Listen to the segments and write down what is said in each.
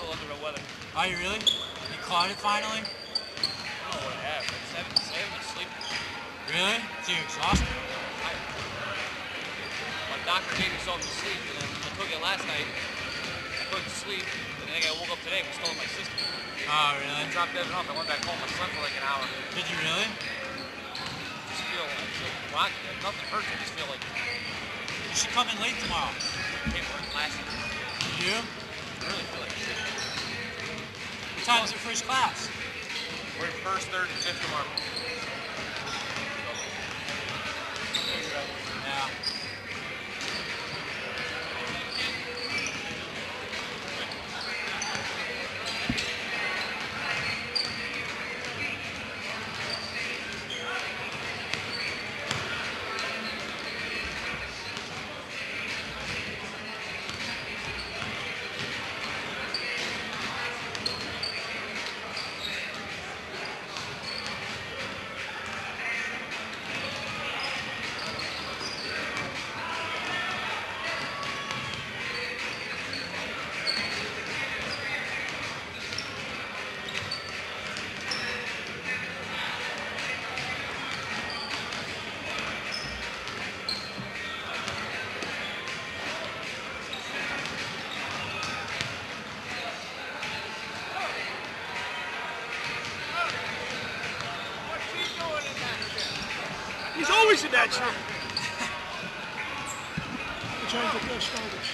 little under the weather. Are you really? You caught it finally? I don't know what I have. Like 7 asleep. Really? So you're exhausted? My doctor gave me something to sleep, and then I took it last night. I couldn't sleep, and then I woke up today and it was still in my system. Oh, really? I dropped Evan off. I went back home. I slept for like an hour. Did you really? I feel rocky. Nothing hurts. I just feel like You should come in late tomorrow. I can't work classes. You do? I really feel like shit. What time is your first class? We're in first, third, and fifth tomorrow. Yeah. He's always in that chair. We're trying to get those shoulders.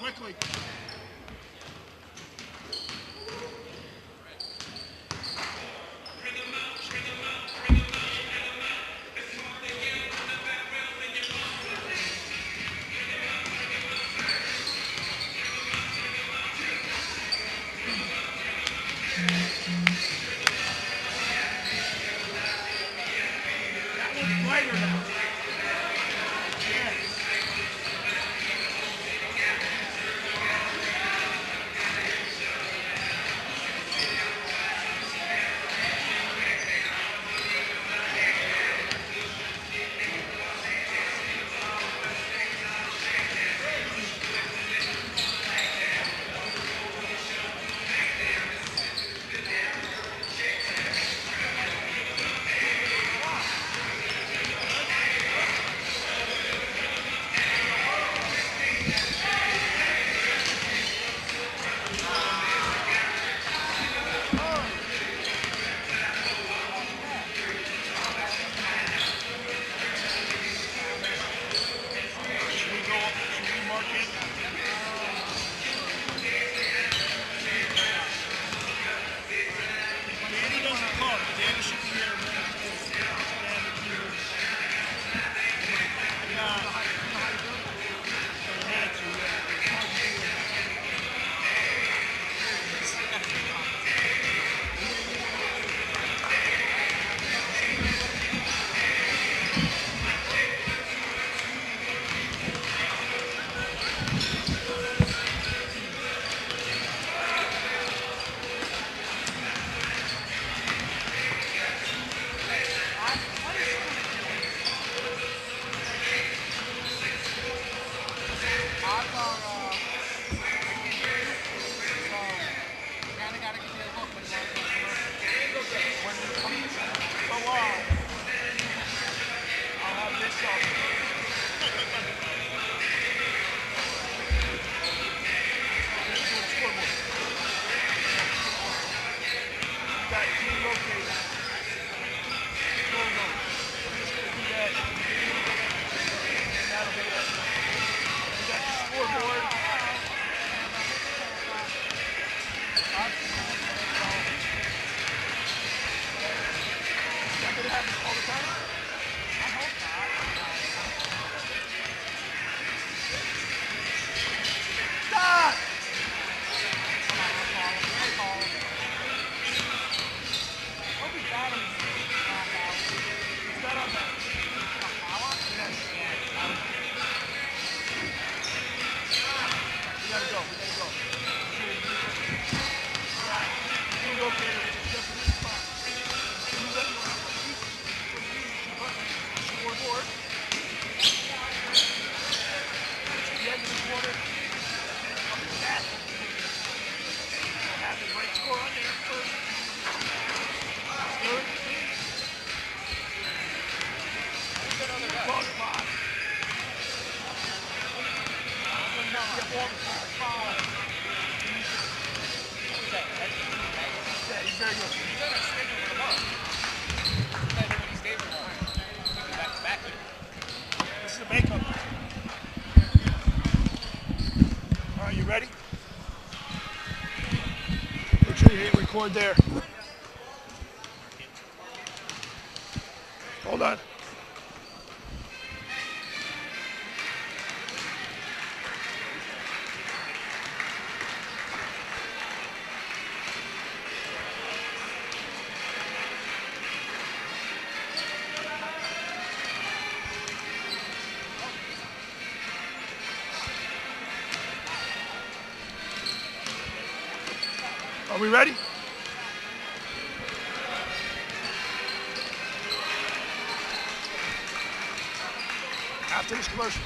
Quickly. That one's lighter now. got team located. No, no. We're just going to do that. And that'll be it. We got the scoreboard. Is that going to happen all the time? I hope not. Stop! Don't be bad on this. Is that on that? Power? Yes. We gotta go. Team locator, which is just a new spot. Use that one. Scoreboard. The end of the quarter. That. We'll have the right score on there first. Good. Close spot. Yeah, he's very good. He's on a schedule for tomorrow. He's not doing these games tomorrow. He's going back to back. This is a makeup. All right, you ready? Make sure you hit record there. Hold on. Are we ready? After this commercial.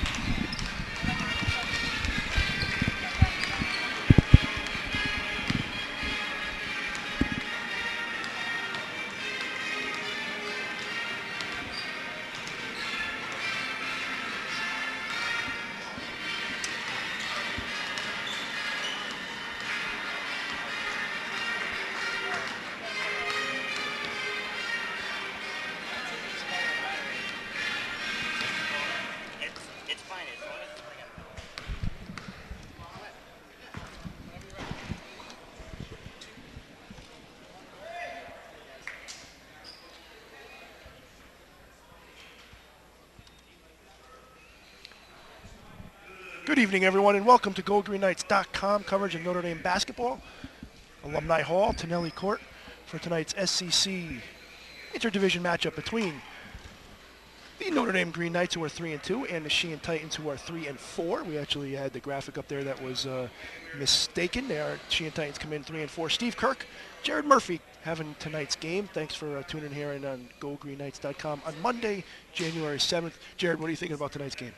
It's fine as long as it's like Good evening, everyone, and welcome to GoldGreenKnights.com coverage of Notre Dame basketball. Alumni Hall, Tonelli Court, for tonight's SEC interdivision matchup between the Notre Dame Green Knights, who are 3-2, and the Sheehan Titans, who are 3-4. We actually had the graphic up there that was mistaken. Sheehan Titans come in 3-4. Steve Kirk, Jared Murphy having tonight's game. Thanks for tuning in here on GoGreenKnights.com on Monday, January 7th. Jared, what are you thinking about tonight's game?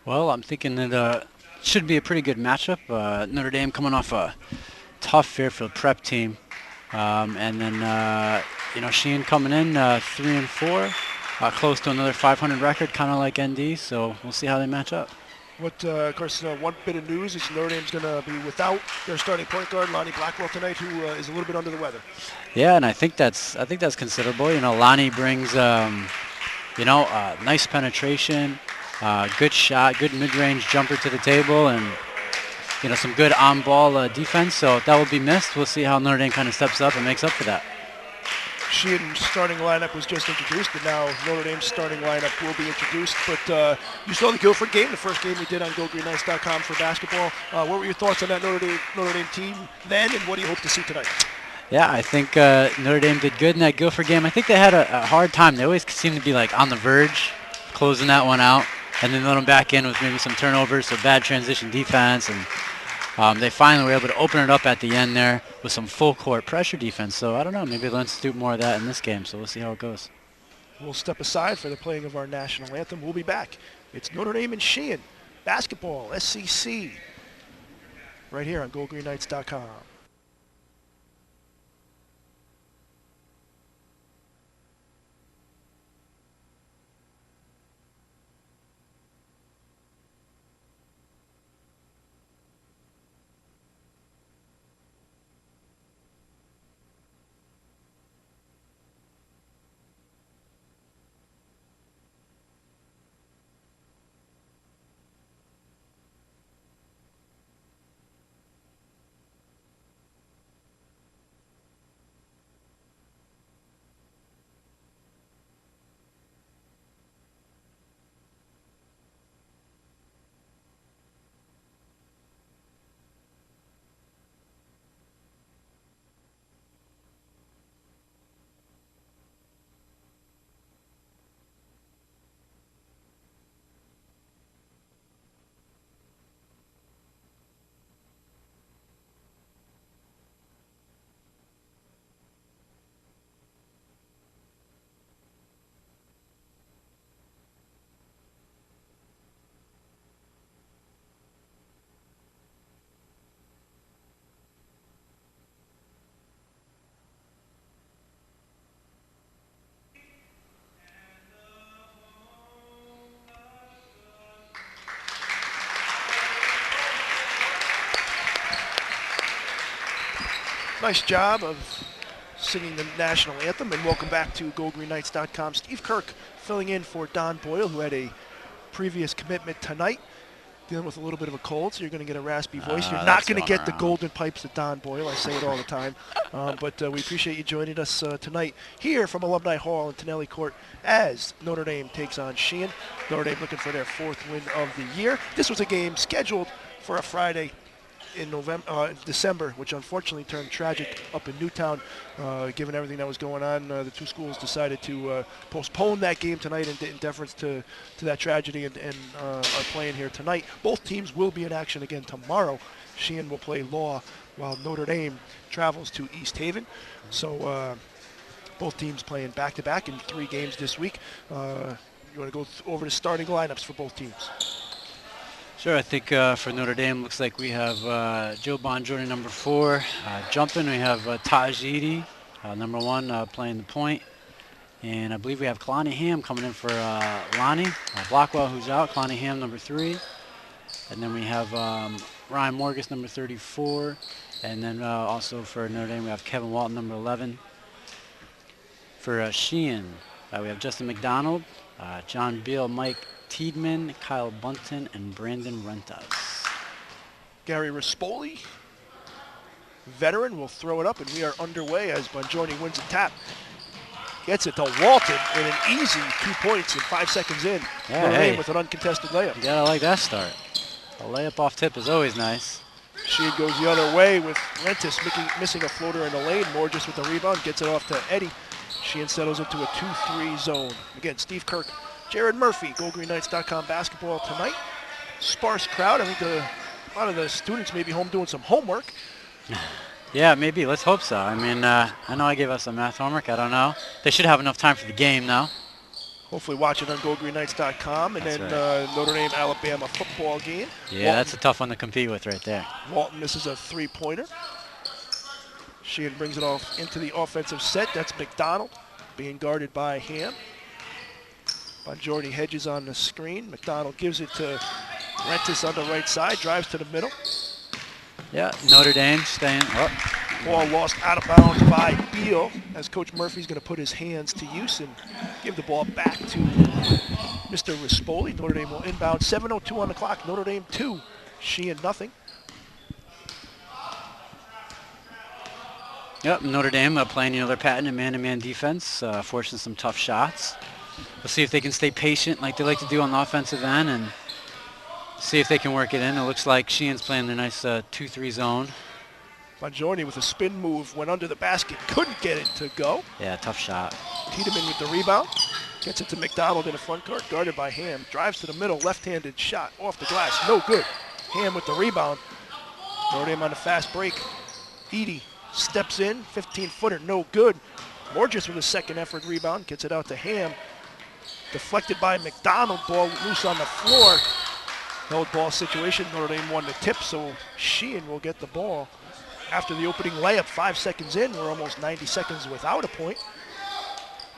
Well, I'm thinking that it should be a pretty good matchup. Notre Dame coming off a tough Fairfield prep team. And then, Sheehan coming in 3-4, close to another 500 record, kind of like ND. So we'll see how they match up. Of course, one bit of news is Notre Dame's going to be without their starting point guard, Lonnie Blackwell, tonight, who is a little bit under the weather. Yeah, and I think that's considerable. Lonnie brings, nice penetration, good shot, good mid-range jumper to the table, and some good on-ball defense. So that will be missed. We'll see how Notre Dame kind of steps up and makes up for that. Sheehan's starting lineup was just introduced, and now Notre Dame's starting lineup will be introduced. But you saw the Guilford game, the first game we did on GoGreenKnights.com for basketball. What were your thoughts on that Notre Dame team then, and what do you hope to see tonight? Yeah, I think Notre Dame did good in that Guilford game. I think they had a hard time. They always seem to be on the verge, closing that one out, and then let them back in with maybe some turnovers, so bad transition defense, and they finally were able to open it up at the end there with some full-court pressure defense. So I don't know, maybe they'll institute more of that in this game, so we'll see how it goes. We'll step aside for the playing of our national anthem. We'll be back. It's Notre Dame and Sheehan, basketball, SEC, right here on GoGreenKnights.com. Nice job of singing the national anthem, and welcome back to GoGreenKnights.com. Steve Kirk filling in for Don Boyle, who had a previous commitment tonight, dealing with a little bit of a cold, so you're going to get a raspy voice. You're not going to get the golden pipes of Don Boyle. I say it all the time. But we appreciate you joining us tonight here from Alumni Hall in Tonelli Court as Notre Dame takes on Sheehan. Notre Dame looking for their 4th win of the year. This was a game scheduled for a Friday in December, which unfortunately turned tragic up in Newtown. Given everything that was going on, the two schools decided to postpone that game tonight in deference to that tragedy, and are playing here tonight. Both teams will be in action again tomorrow. Sheehan will play Law while Notre Dame travels to East Haven. So both teams playing back-to-back in 3 games this week. You want to go over the starting lineups for both teams? Sure, I think for Notre Dame, looks like we have Joe Bongiorno, number 4. Jumping, we have Tajidi, number 1, playing the point. And I believe we have Kalani Ham coming in for Lonnie. Blackwell, who's out. Kalani Ham, number 3. And then we have Ryan Morgus, number 34. And then also for Notre Dame, we have Kevin Walton, number 11. For Sheehan, we have Justin McDonald, John Beal, Mike Tiedemann, Kyle Bunton, and Brandon Rentas. Gary Rispoli, veteran, will throw it up, and we are underway as Bongiorno wins a tap. Gets it to Walton in an easy 2 points in 5 seconds in. Yeah, hey, with an uncontested layup. You gotta like that start. A layup off tip is always nice. Sheehan goes the other way with Rentas missing a floater in the lane. Moore just with the rebound, gets it off to Eddie. Sheehan settles into a 2-3 zone. Again, Steve Kirk, Jared Murphy, GoGreenKnights.com basketball tonight. Sparse crowd. I think a lot of the students may be home doing some homework. Yeah, maybe. Let's hope so. I mean, I know I gave us some math homework. I don't know. They should have enough time for the game now. Hopefully watch it on GoGreenKnights.com. And that's then right. Notre Dame, Alabama football game. Yeah, Walton, that's a tough one to compete with right there. Walton misses a 3-pointer. Sheehan brings it off into the offensive set. That's McDonald being guarded by Ham. Bongiorno hedges on the screen. McDonald gives it to Rentas on the right side, drives to the middle. Yeah, Notre Dame staying up. Ball lost out of bounds by Beal, as Coach Murphy's going to put his hands to use and give the ball back to Mr. Rispoli. Notre Dame will inbound. 7:02 on the clock. Notre Dame 2, Sheehan nothing. Yep, Notre Dame playing their patented man-to-man defense, forcing some tough shots. We'll see if they can stay patient like they like to do on the offensive end and see if they can work it in. It looks like Sheehan's playing the nice 2-3 zone. Bongiorno with a spin move, went under the basket, couldn't get it to go. Yeah, tough shot. Tiedemann with the rebound. Gets it to McDonald in the front court, guarded by Ham. Drives to the middle, left-handed shot off the glass, no good. Ham with the rebound. Notre Dame on the fast break. Edey steps in, 15-footer, no good. Morgus with a second effort rebound, gets it out to Ham. Deflected by McDonald, ball loose on the floor. Held ball situation, Notre Dame won the tip, so Sheehan will get the ball. After the opening layup, 5 seconds in, we're almost 90 seconds without a point.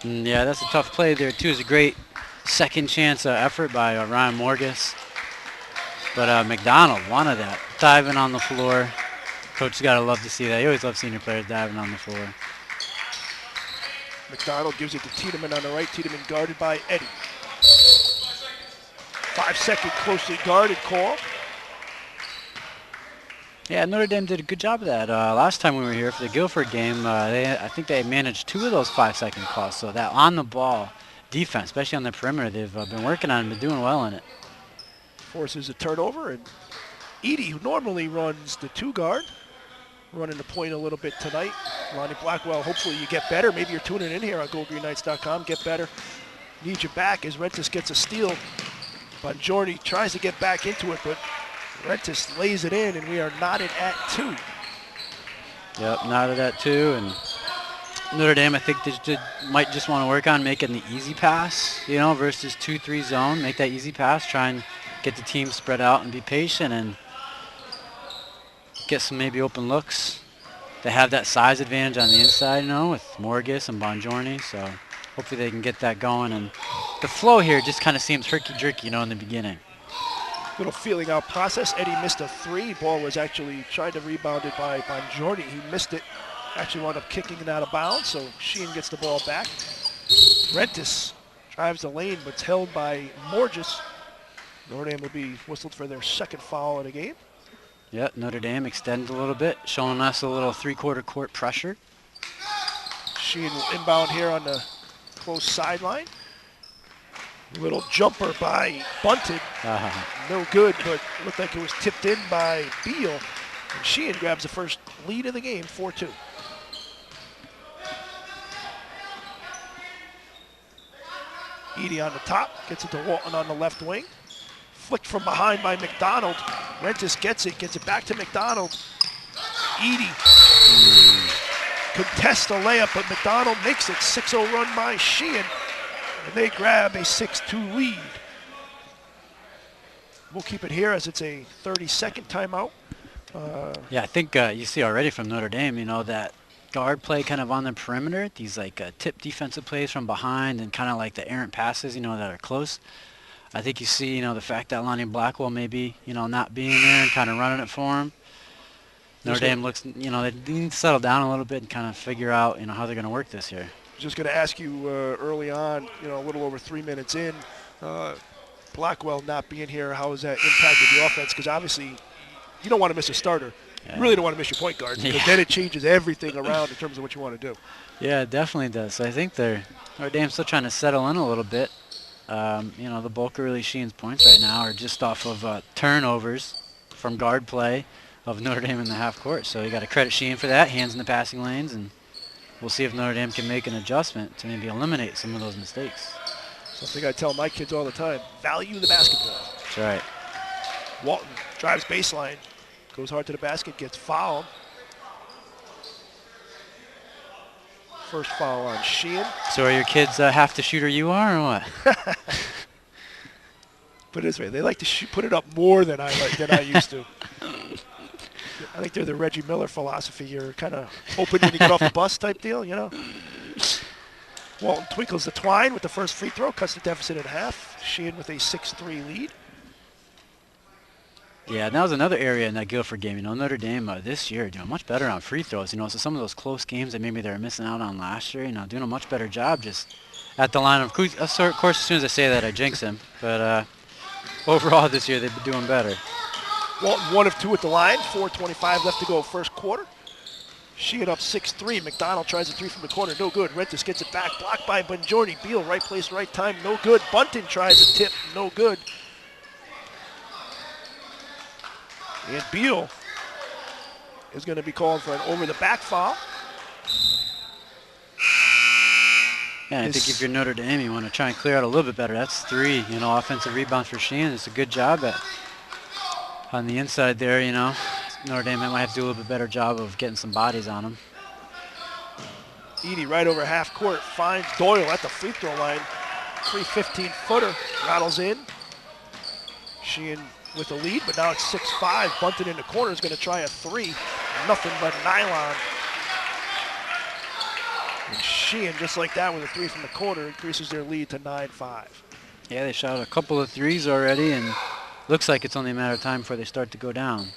Yeah, that's a tough play there, too. It's a great second chance effort by Ryan Morgus. But McDonald wanted that, diving on the floor. Coach's got to love to see that. He always loves senior players diving on the floor. McDonald gives it to Tiedemann on the right. Tiedemann guarded by Eddie. 5-second closely guarded call. Yeah, Notre Dame did a good job of that. Last time we were here for the Guilford game, I think they managed 2 of those 5-second calls. So that on-the-ball defense, especially on the perimeter, they've been working on and been doing well in it. Forces a turnover, and Edey, who normally runs the 2-guard, running the point a little bit tonight. Lonnie Blackwell, hopefully you get better. Maybe you're tuning in here on GoGreenKnights.com. Get better. Need you back as Rentas gets a steal. Bongiorno tries to get back into it, but Rentas lays it in, and we are knotted at 2. Yep, knotted at 2, and Notre Dame, I think they might just want to work on making the easy pass, versus 2-3 zone. Make that easy pass, try and get the team spread out and be patient and get some maybe open looks. They have that size advantage on the inside, with Morgus and Bongiorno, so hopefully they can get that going. And the flow here just kind of seems herky-jerky, in the beginning. Little feeling out process. Eddie missed a three. Ball was actually tried to rebound it by Bongiorni. He missed it. Actually wound up kicking it out of bounds, so Sheehan gets the ball back. Rentis drives the lane, but it's held by Morges. Notre Dame will be whistled for their second foul of the game. Yeah, Notre Dame extended a little bit, showing us a little three-quarter court pressure. Sheehan will inbound here on the close sideline. Little jumper by Bunted. No good, but looked like it was tipped in by Beal. And Sheehan grabs the first lead of the game, 4-2. Edie on the top, gets it to Walton on the left wing. Flicked from behind by McDonald. Rentis gets it back to McDonald. Edie contests the layup, but McDonald makes it. 6-0 run by Sheehan, and they grab a 6-2 lead. We'll keep it here as it's a 30-second timeout. Yeah, I think you see already from Notre Dame, you know, that guard play kind of on the perimeter, these like tip defensive plays from behind and kind of like the errant passes, you know, that are close. I think you see, you know, the fact that Lonnie Blackwell maybe, you know, not being there and kind of running it for him. Notre Dame looks, you know, they need to settle down a little bit and kind of figure out, you know, how they're going to work this here. Just going to ask you early on, you know, a little over 3 minutes in, Blackwell not being here, how has that impacted the offense? Because obviously you don't want to miss a starter. Yeah. You really don't want to miss your point guard because then it changes everything around in terms of what you want to do. Yeah, it definitely does. So I think Notre Dame's still trying to settle in a little bit. You know, the bulk of really Sheehan's points right now are just off of turnovers from guard play of Notre Dame in the half court. So you got to credit Sheehan for that, hands in the passing lanes, and we'll see if Notre Dame can make an adjustment to maybe eliminate some of those mistakes. Something I tell my kids all the time, value the basketball. That's right. Walton drives baseline, goes hard to the basket, gets fouled. First foul on Sheehan. So are your kids half the shooter you are, or what? Put it this way, they like to put it up more than I used to. I think they're the Reggie Miller philosophy. You're kind of open when you get off the bus type deal, you know. Walton twinkles the twine with the first free throw, cuts the deficit in half. Sheehan with a 6-3 lead. Yeah, that was another area in that Guilford game. You know, Notre Dame this year doing much better on free throws. You know, so some of those close games that maybe they were missing out on last year, you know, doing a much better job just at the line. Of course, as soon as I say that, I jinx him. But overall this year, they've been doing better. Walton 1 of 2 at the line, 4:25 left to go first quarter. Sheehan up 6-3. McDonald tries a three from the corner, no good. Rentis gets it back, blocked by Bongiorni. Beal, right place, right time, no good. Bunton tries a tip, no good. And Beal is going to be called for an over-the-back foul. Yeah, I think if you're Notre Dame, you want to try and clear out a little bit better. That's 3, you know, offensive rebounds for Sheehan. It's a good job on the inside there, you know. Notre Dame might have to do a little bit better job of getting some bodies on him. Edie right over half court finds Doyle at the free throw line. 3-15-footer, rattles in. Sheehan with the lead, but now it's 6-5. Bunton in the corner is going to try a 3. Nothing but nylon. And Sheehan, just like that, with a 3 from the corner, increases their lead to 9-5. Yeah, they shot a couple of threes already, and looks like it's only a matter of time before they start to go down.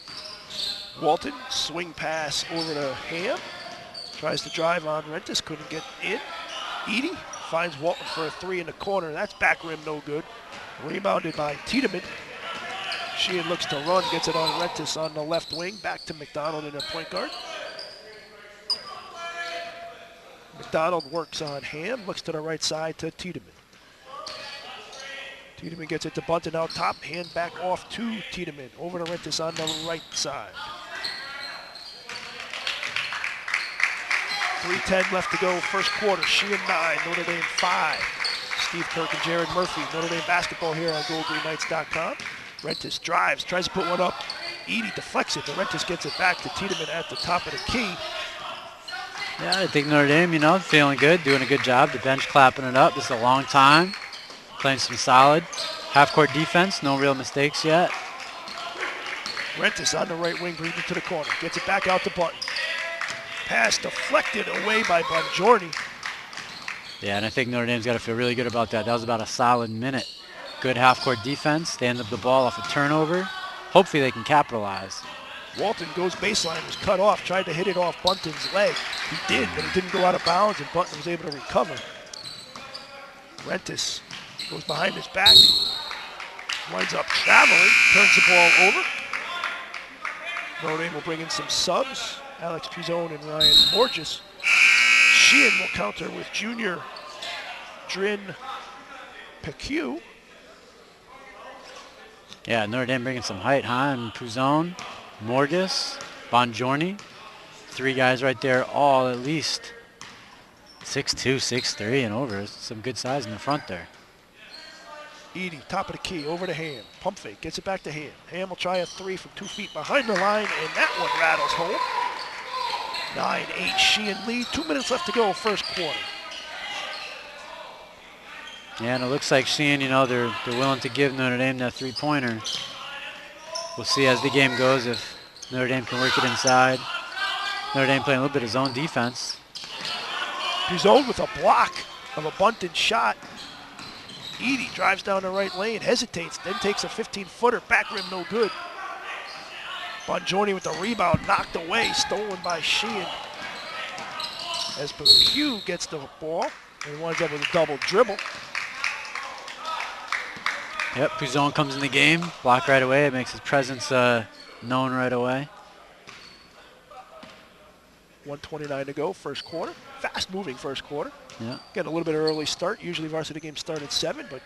Walton, swing pass over to Ham. Tries to drive on Rentis, couldn't get in. Edie finds Walton for a 3 in the corner. That's back rim, no good. Rebounded by Tiedemann. Sheehan looks to run, gets it on Rentis on the left wing. Back to McDonald in the point guard. McDonald works on Ham, looks to the right side to Tiedemann. Tiedemann gets it to Bunton out top, hand back off to Tiedemann. Over to Rentis on the right side. 3:10 left to go, first quarter. Sheehan 9, Notre Dame 5. Steve Kirk and Jared Murphy, Notre Dame basketball here on GoldGreenKnights.com. Rentis drives, tries to put one up. Edie deflects it, but Rentis gets it back to Tiedemann at the top of the key. Yeah, I think Notre Dame, you know, feeling good, doing a good job. The bench clapping it up. This is a long time. Playing some solid half-court defense. No real mistakes yet. Rentis on the right wing, brings it to the corner. Gets it back out to Bunton. Pass deflected away by Bongiorni. Yeah, and I think Notre Dame's got to feel really good about that. That was about a solid minute Good half-court defense. They end up the ball off a turnover. Hopefully they can capitalize. Walton goes baseline, was cut off, tried to hit it off Bunton's leg. He did, but it didn't go out of bounds, and Bunton was able to recover. Rentis goes behind his back, winds up traveling, turns the ball over. Notre Dame will bring in some subs. Alex Pizone and Ryan Borges. Sheehan will counter with junior Drin Peque. Yeah, Notre Dame bringing some height, huh? And Puzone, Morgus, Bongiorni. 3 guys right there, all at least 6'2", 6'3", and over. Some good size in the front there. Edie, top of the key, over to Ham. Pump fake, gets it back to Ham. Ham will try a 3 from 2 feet behind the line, and that one rattles home. 9-8 Sheehan lead. 2 minutes left to go, first quarter. Yeah, and it looks like Sheehan, they're willing to give Notre Dame that 3-pointer. We'll see as the game goes if Notre Dame can work it inside. Notre Dame playing a little bit of zone defense. Pizone with a block of a Bunton shot. Edie drives down the right lane, hesitates, then takes a 15-footer, back rim no good. Bongiorni with the rebound, knocked away, stolen by Sheehan. As Peque gets the ball and winds up with a double dribble. Yep, Puzone comes in the game, block right away. It makes his presence known right away. 1:29 to go, first quarter. Fast-moving first quarter. Yeah. Getting a little bit of early start. Usually varsity games start at 7, but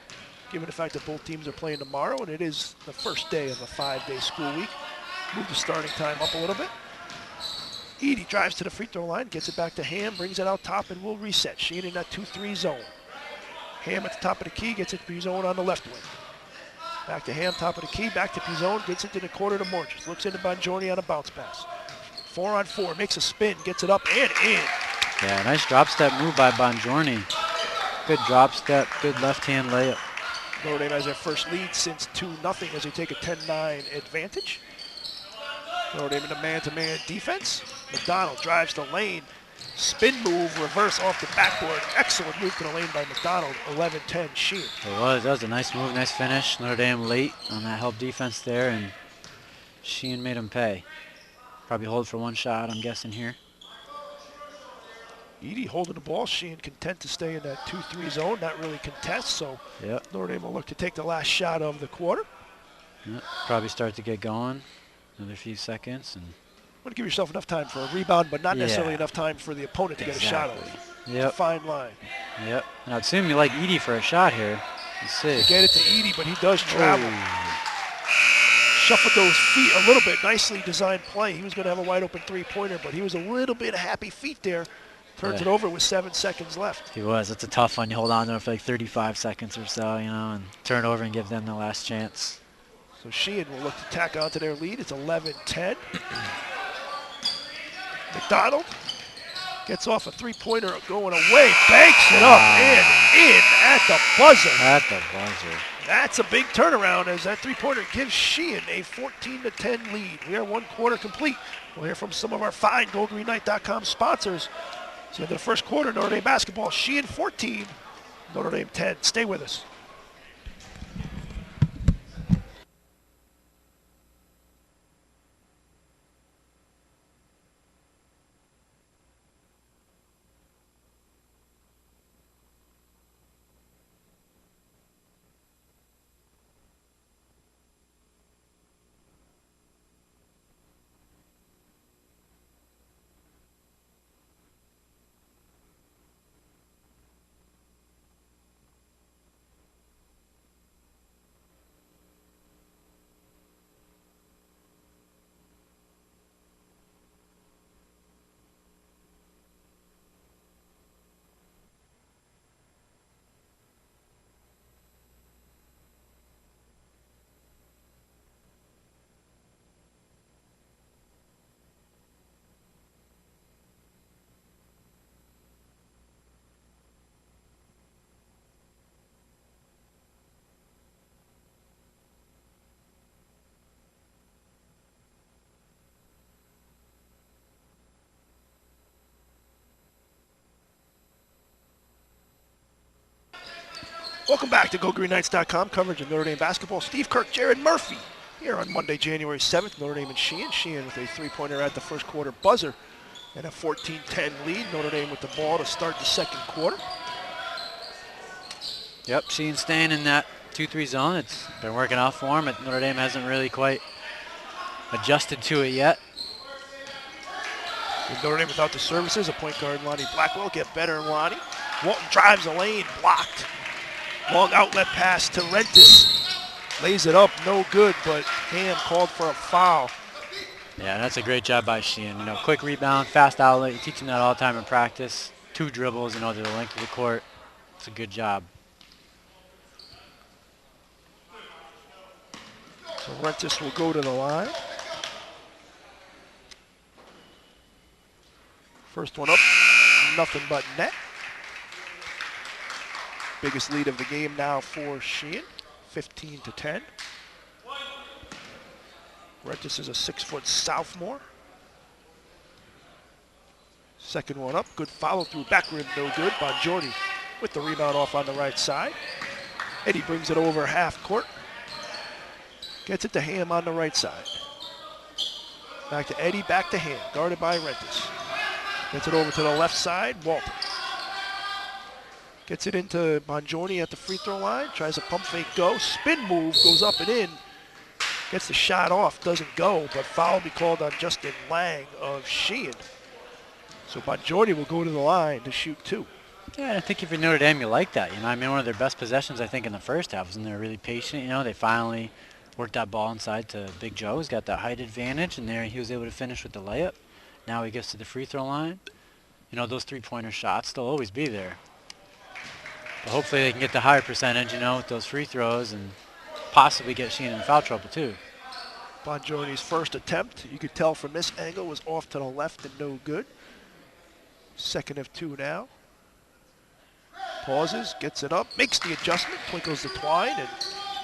given the fact that both teams are playing tomorrow and it is the first day of a 5-day school week, move the starting time up a little bit. Edie drives to the free throw line, gets it back to Ham, brings it out top, and will reset. Sheehan in that 2-3 zone. Ham at the top of the key, gets it to Pizone on the left wing. Back to Ham, top of the key, back to Pizone, gets it to the corner to Morges. Looks into Bongiorni on a bounce pass. 4-on-4, makes a spin, gets it up and in. Yeah, nice drop step move by Bongiorni. Good drop step, good left-hand layup. Notre Dame has their first lead since 2-0 as they take a 10-9 advantage. Notre Dame in a man-to-man defense. McDonald drives the lane. Spin move, reverse off the backboard. Excellent move to the lane by McDonald. 11-10 Sheehan. That was a nice move, nice finish. Notre Dame late on that help defense there, and Sheehan made him pay. Probably hold for one shot, I'm guessing here. Edie holding the ball. Sheehan content to stay in that 2-3 zone, not really contest, so Yep. Notre Dame will look to take the last shot of the quarter. Yep. Probably start to get going. Another few seconds. And Want to give yourself enough time for a rebound, but not necessarily Yeah. enough time for the opponent to get a shot on it. Yep. Fine line. Yep. Now it seemed like Edie for a shot here. Let's see. Get it to Edie, but he does travel. Shuffled those feet a little bit. Nicely designed play. He was going to have a wide open 3-pointer, but he was a little bit happy feet there. Turns it over with 7 seconds left. He was. It's a tough one. You hold on to it for like 35 seconds or so, and turn over and give them the last chance. So Sheehan will look to tack onto their lead. It's 11-10. McDonald gets off a 3-pointer going away, banks it up and in at the buzzer. At the buzzer. That's a big turnaround as that 3-pointer gives Sheehan a 14-10 lead. We are 1 quarter complete. We'll hear from some of our fine GoGreenKnight.com sponsors. So in the first quarter, Notre Dame basketball, Sheehan 14, Notre Dame 10. Stay with us. Welcome back to GoGreenKnights.com coverage of Notre Dame basketball. Steve Kirk, Jared Murphy here on Monday, January 7th. Notre Dame and Sheehan. Sheehan with a three-pointer at the first quarter buzzer and a 14-10 lead. Notre Dame with the ball to start the second quarter. Yep, Sheehan staying in that 2-3 zone. It's been working out for him, but Notre Dame hasn't really quite adjusted to it yet. With Notre Dame without the services, a point guard, Lonnie Blackwell, get better in Lonnie. Walton drives the lane, blocked. Long outlet pass to Rentis. Lays it up, no good, but Ham called for a foul. Yeah, that's a great job by Sheehan. You know, quick rebound, fast outlet. You teach him that all the time in practice. 2 dribbles, to the length of the court. It's a good job. So Rentis will go to the line. First one up, nothing but net. Biggest lead of the game now for Sheehan, 15-10. Rentis is a 6-foot sophomore. Second one up, good follow through, back rim, no good. Bongiorni with the rebound off on the right side. Eddie brings it over half court. Gets it to Ham on the right side. Back to Eddie, back to Ham, guarded by Rentis. Gets it over to the left side, Walton. Gets it into Bongiorni at the free throw line, tries a pump fake go, spin move, goes up and in. Gets the shot off, doesn't go, but foul will be called on Justin Lang of Sheehan. So Bongiorni will go to the line to shoot 2. Yeah, I think if you're Notre Dame, you like that. One of their best possessions, I think, in the first half was when they were really patient. They finally worked that ball inside to Big Joe. He's got that height advantage, and there he was able to finish with the layup. Now he gets to the free throw line. Those three-pointer shots, they'll always be there. But hopefully they can get the higher percentage, with those free throws and possibly get Sheehan in foul trouble too. Bongiorni's first attempt, you could tell from this angle, was off to the left and no good. Second of 2 now. Pauses, gets it up, makes the adjustment, twinkles the twine, and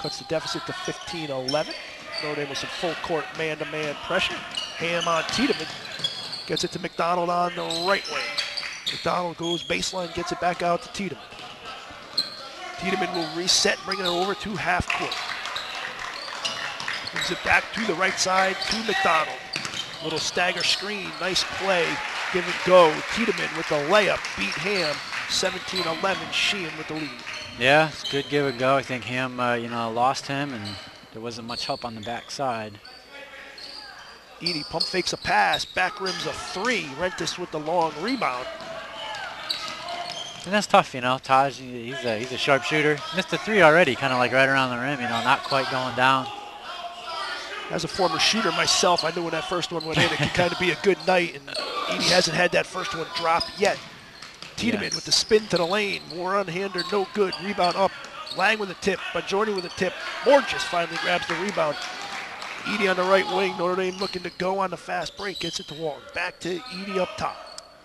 cuts the deficit to 15-11. Notre Dame with some full court man-to-man pressure. Ham on Tiedemann. Gets it to McDonald on the right wing. McDonald goes baseline, gets it back out to Tiedemann. Tiedemann will reset, bringing it over to half court. Brings it back to the right side to McDonald. Little stagger screen, nice play, give and go. Tiedemann with the layup, beat Ham, 17-11, Sheehan with the lead. Yeah, it's good give and go. I think Ham, lost him, and there wasn't much help on the backside. Edie pump fakes a pass, back rims a 3. Rentis with the long rebound. And that's tough, Taj, he's a sharpshooter. Missed a 3 already, kind of like right around the rim, not quite going down. As a former shooter myself, I knew when that first one went in, it could kind of be a good night, and Edie hasn't had that first one drop yet. Tiedemann with the spin to the lane, more unhindered, no good. Rebound up, Lang with a tip, Bongiorni with a tip. Morges finally grabs the rebound. Edie on the right wing, Notre Dame looking to go on the fast break, gets it to Walton. Back to Edie up top.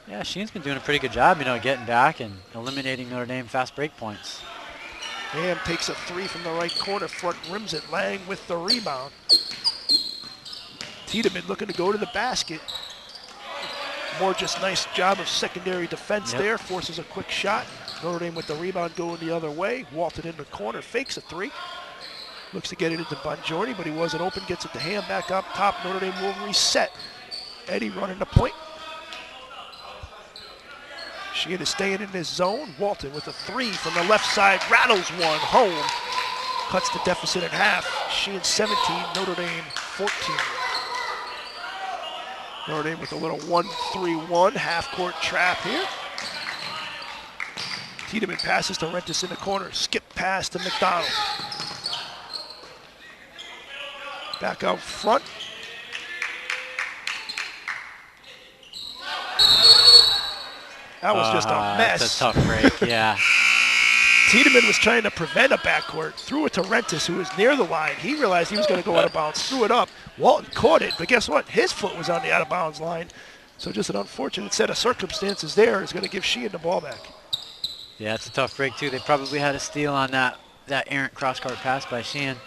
Yeah, Sheehan's been doing a pretty good job, getting back and eliminating Notre Dame fast break points. Ham takes a 3 from the right corner, front rims it. Lang with the rebound. Tiedemann looking to go to the basket. Morges, nice job of secondary defense there, forces a quick shot. Notre Dame with the rebound going the other way. Walton in the corner, fakes a 3. Looks to get it into Bongiorni, but he wasn't open. Gets it to Ham back up top. Notre Dame will reset. Eddie running the point. Sheehan is staying in his zone. Walton with a 3 from the left side. Rattles one home. Cuts the deficit in half. Sheehan 17, Notre Dame 14. Notre Dame with a little 1-3-1 half-court trap here. Tiedemann passes to Rentis in the corner. Skip pass to McDonald. Back out front. That was just a mess. That's a tough break, yeah. Tiedemann was trying to prevent a backcourt, threw it to Rentis, who was near the line. He realized he was going to go out of bounds, threw it up. Walton caught it, but guess what? His foot was on the out-of-bounds line. So just an unfortunate set of circumstances there is going to give Sheehan the ball back. Yeah, it's a tough break, too. They probably had a steal on that errant cross-court pass by Sheehan.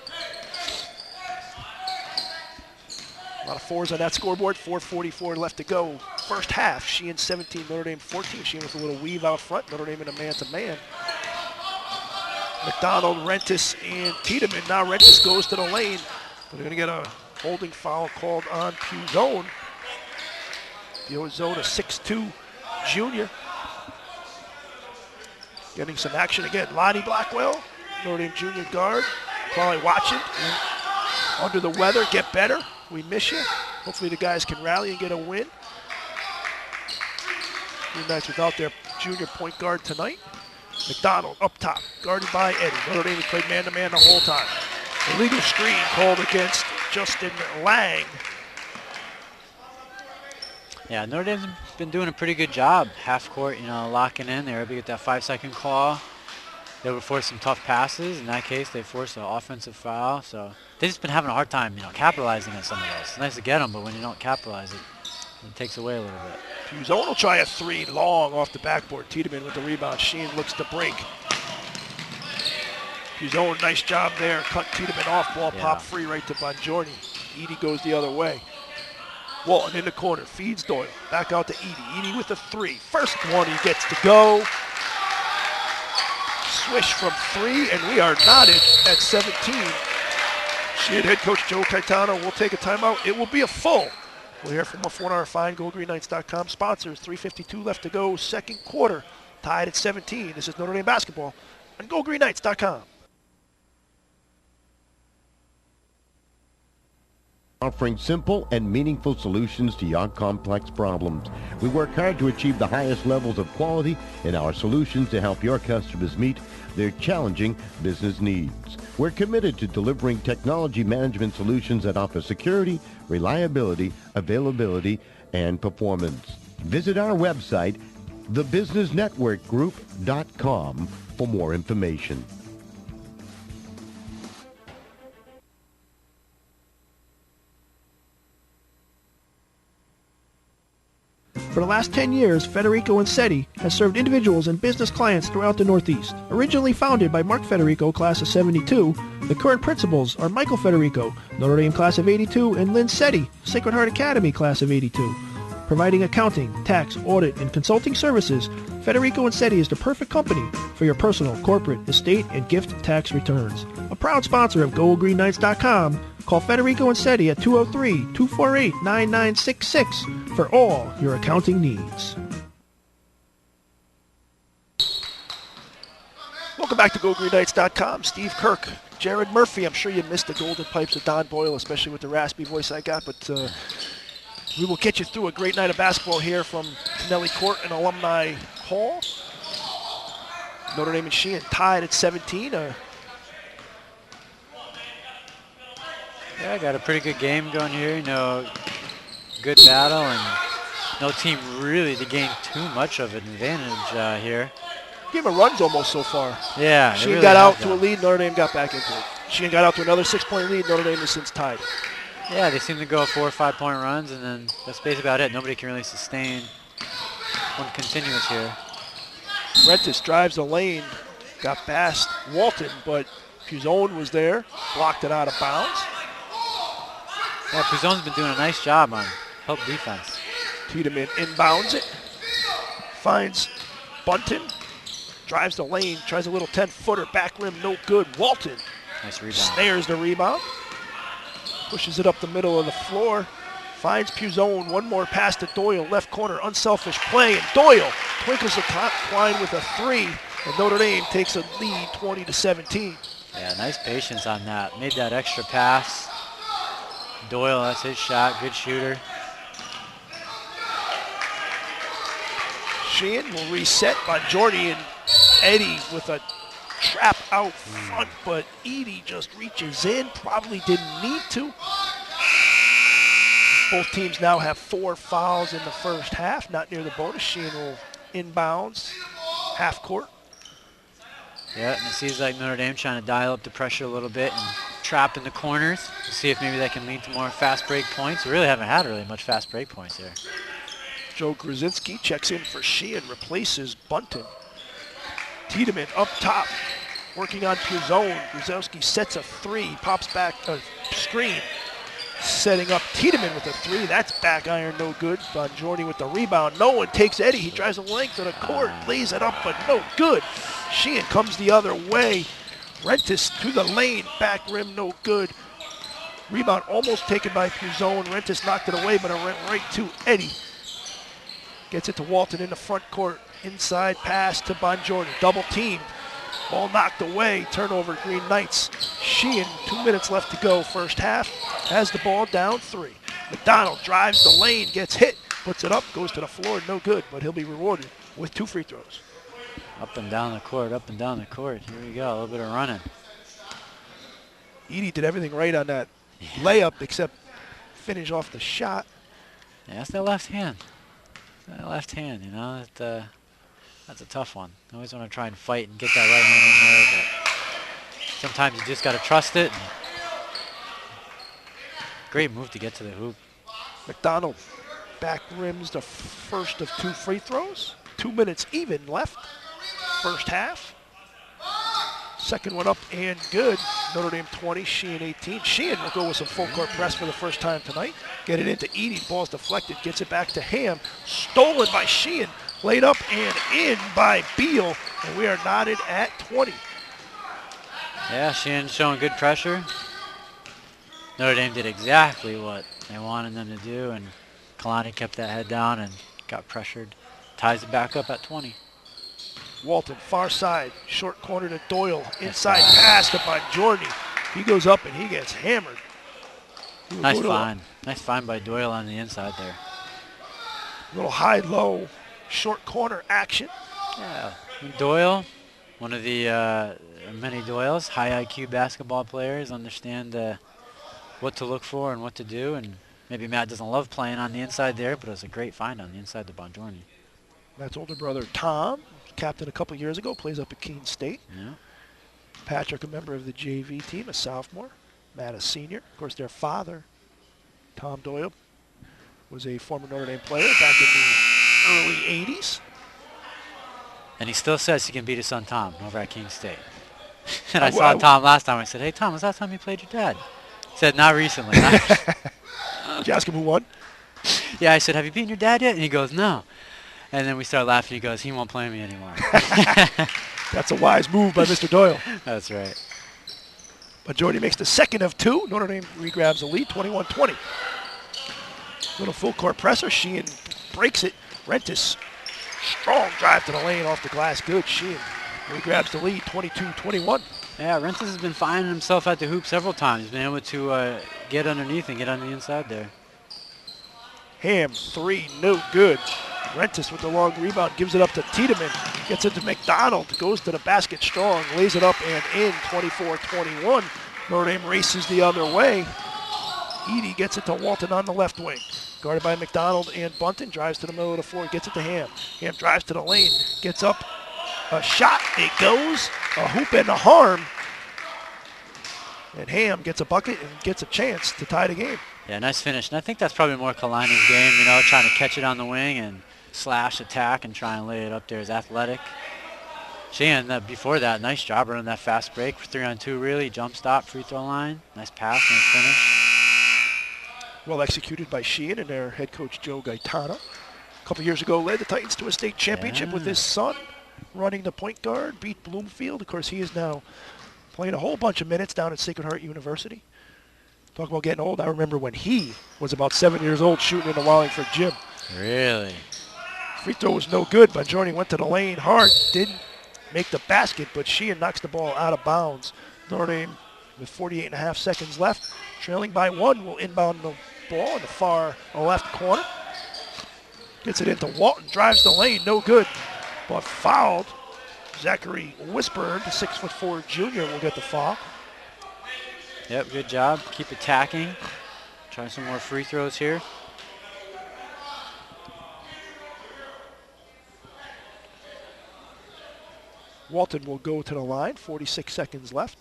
A lot of 4s on that scoreboard, 4:44 left to go. First half, Sheehan 17, Notre Dame 14. Sheehan with a little weave out front, Notre Dame in a man-to-man. McDonald, Rentis, and Tiedemann. Now Rentis goes to the lane. They're going to get a holding foul called on Puzone. Puzone, a 6'2 junior. Getting some action again. Lonnie Blackwell, Notre Dame junior guard. Probably watching. Under the weather, get better. We miss you. Hopefully the guys can rally and get a win. Green Knights without their junior point guard tonight. McDonald up top, guarded by Eddie. Notre Dame played man-to-man the whole time. Illegal screen called against Justin Lang. Yeah, Notre Dame's been doing a pretty good job. Half court, locking in. They were able to get that 5-second call. They would force some tough passes. In that case, they forced an offensive foul. So they've just been having a hard time, capitalizing on some of those. It's nice to get them, but when you don't capitalize it takes away a little bit. Puzone will try a three long off the backboard. Tiedemann with the rebound. Sheehan looks to break. Puzone, nice job there. Cut Tiedemann off. Ball pop free right to Bongiorni. Edie goes the other way. Walton in the corner. Feeds Doyle. Back out to Edie. Edie with the three. First one he gets to go. Swish from three, and we are knotted at 17. Sheehan head coach Joe Caetano will take a timeout. It will be a full. We'll hear from our 4-hour fine, GoGreenKnights.com sponsors. 3:52 left to go, second quarter. Tied at 17. This is Notre Dame basketball on GoGreenKnights.com. Offering simple and meaningful solutions to your complex problems. We work hard to achieve the highest levels of quality in our solutions to help your customers meet their challenging business needs. We're committed to delivering technology management solutions that offer security, reliability, availability, and performance. Visit our website, thebusinessnetworkgroup.com, for more information. For the last 10 years, Federico Insetti has served individuals and business clients throughout the Northeast. Originally founded by Mark Federico, class of 72, the current principals are Michael Federico, Notre Dame class of 82, and Lynn Setti, Sacred Heart Academy class of 82. Providing accounting, tax, audit, and consulting services, Federico Insetti is the perfect company for your personal, corporate, estate, and gift tax returns. A proud sponsor of GoGreenKnights.com, call Federico Insetti at 203-248-9966 for all your accounting needs. Welcome back to GoGreenKnights.com. Steve Kirk, Jared Murphy. I'm sure you missed the golden pipes of Don Boyle, especially with the raspy voice I got, but we will get you through a great night of basketball here from Kennelly Court and Alumni Hall. Notre Dame and Sheehan tied at 17. Yeah, got a pretty good game going here. Good battle, and no team really to gain too much of an advantage here. Game of runs almost so far. Yeah, Sheehan really got out to a lead, Notre Dame got back into it. Sheehan got out to another 6-point lead, Notre Dame has since tied. Yeah, they seem to go 4 or 5 point runs, and then that's basically about it. Nobody can really sustain one continuous here. Rentis drives the lane, got past Walton, but Puzone was there, blocked it out of bounds. Yeah, Puzone's been doing a nice job on help defense. Tiedemann inbounds it, finds Bunton, drives the lane, tries a little 10-footer, back rim, no good. Walton Nice rebound. snares the rebound, pushes it up the middle of the floor, finds Puzone, one more pass to Doyle, left corner, unselfish play, and Doyle twinkles the line with a three, and Notre Dame takes a lead 20-17. Yeah, nice patience on that. Made that extra pass. Doyle, that's his shot. Good shooter. Sheehan will reset. Bongiorni and Eddie with a trap out front, but Edie just reaches in. Probably didn't need to. Both teams now have 4 fouls in the first half. Not near the bonus. Sheehan will inbounds, half court. Yeah, and it seems like Notre Dame trying to dial up the pressure a little bit and trap in the corners to see if maybe that can lead to more fast break points. We really haven't had much fast break points here. Joe Gruzinski checks in for Sheehan, replaces Bunton. Tiedemann up top, working on Puzone. Gruzinski sets a three, pops back a screen. Setting up Tiedemann with a three. That's back iron, no good. Bongiorni with the rebound. No one takes Eddie. He drives the length of the court, lays it up, but no good. Sheehan comes the other way. Rentis to the lane, back rim, no good. Rebound almost taken by Puzone. Rentis knocked it away, but it went right to Eddie. Gets it to Walton in the front court. Inside pass to Bongiorni. Double team. Ball knocked away. Turnover, Green Knights. Sheehan, 2 minutes left to go first half. Has the ball down 3. McDonald drives the lane, gets hit, puts it up, goes to the floor, no good, but he'll be rewarded with 2 free throws. Up and down the court, up and down the court. Here we go, a little bit of running. Edie did everything right on that layup except finish off the shot. Yeah, that's that left hand. That left hand, you know, that's a tough one. I always want to try and fight and get that right hand in there, but sometimes you just got to trust it. Great move to get to the hoop. McDonald back rims the first of 2 free throws. 2 minutes even left. First half. Second one up and good. Notre Dame 20, Sheehan 18. Sheehan will go with some full court press for the first time tonight. Get it into Edie. Ball's deflected. Gets it back to Ham. Stolen by Sheehan. Laid up and in by Beal. And we are knotted at 20. Yeah, Sheehan showing good pressure. Notre Dame did exactly what they wanted them to do, and Kalani kept that head down and got pressured. Ties it back up at 20. Walton, far side, short corner to Doyle. Inside pass to Bongiorni. He goes up and he gets hammered. Nice find. Nice find by Doyle on the inside there. Little high-low, short corner action. Yeah, Doyle, one of the many Doyles, high IQ basketball players, understand what to look for and what to do. And maybe Matt doesn't love playing on the inside there, but it was a great find on the inside to Bongiorni. Matt's older brother, Tom, captain a couple years ago, plays up at Keene State. Yeah. Patrick, a member of the JV team, a sophomore. Matt, a senior. Of course, their father, Tom Doyle, was a former Notre Dame player back in the early 80s. And he still says he can beat his son Tom over at Keene State. And I saw Tom last time. I said, hey, Tom, was that time you played your dad? He said, not recently. Did you ask him who won? Yeah, I said, have you beaten your dad yet? And he goes, no. And then we start laughing. He goes, he won't play me anymore. That's a wise move by Mr. Doyle. That's right. But Jordy makes the second of 2. Notre Dame regrabs the lead, 21-20. Little full court presser. Sheehan breaks it. Rentis, strong drive to the lane off the glass. Good. Sheehan regrabs the lead, 22-21. Yeah, Rentis has been finding himself at the hoop several times. He's been able to get underneath and get on the inside there. Ham, 3, no good. Rentis with the long rebound, gives it up to Tiedemann. Gets it to McDonald, goes to the basket strong, lays it up and in, 24-21. Notre Dame races the other way. Edie gets it to Walton on the left wing. Guarded by McDonald and Bunton, drives to the middle of the floor, gets it to Ham. Ham drives to the lane, gets up, a shot, it goes, a hoop and a harm. And Ham gets a bucket and gets a chance to tie the game. Yeah, nice finish. And I think that's probably more Kalani's game, you know, trying to catch it on the wing and slash, attack, and try and lay it up there. Is athletic. Sheehan, before that, nice job running that fast break for 3-on-2, really. Jump stop, free throw line. Nice pass, nice finish. Well executed by Sheehan and their head coach, Joe Gaetano. A couple years ago, led the Titans to a state championship with his son running the point guard, beat Bloomfield. Of course, he is now playing a whole bunch of minutes down at Sacred Heart University. Talk about getting old. I remember when he was about 7 years old shooting in the Wallingford gym. Really? Free throw was no good, but Jordan went to the lane hard. Didn't make the basket, but Sheehan knocks the ball out of bounds. Notre Dame, with 48.5 seconds left, trailing by 1, will inbound the ball in the far left corner. Gets it into Walton, drives the lane, no good, but fouled. Zachary Whisper, the 6'4" junior, will get the foul. Yep, good job. Keep attacking. Try some more free throws here. Walton will go to the line, 46 seconds left.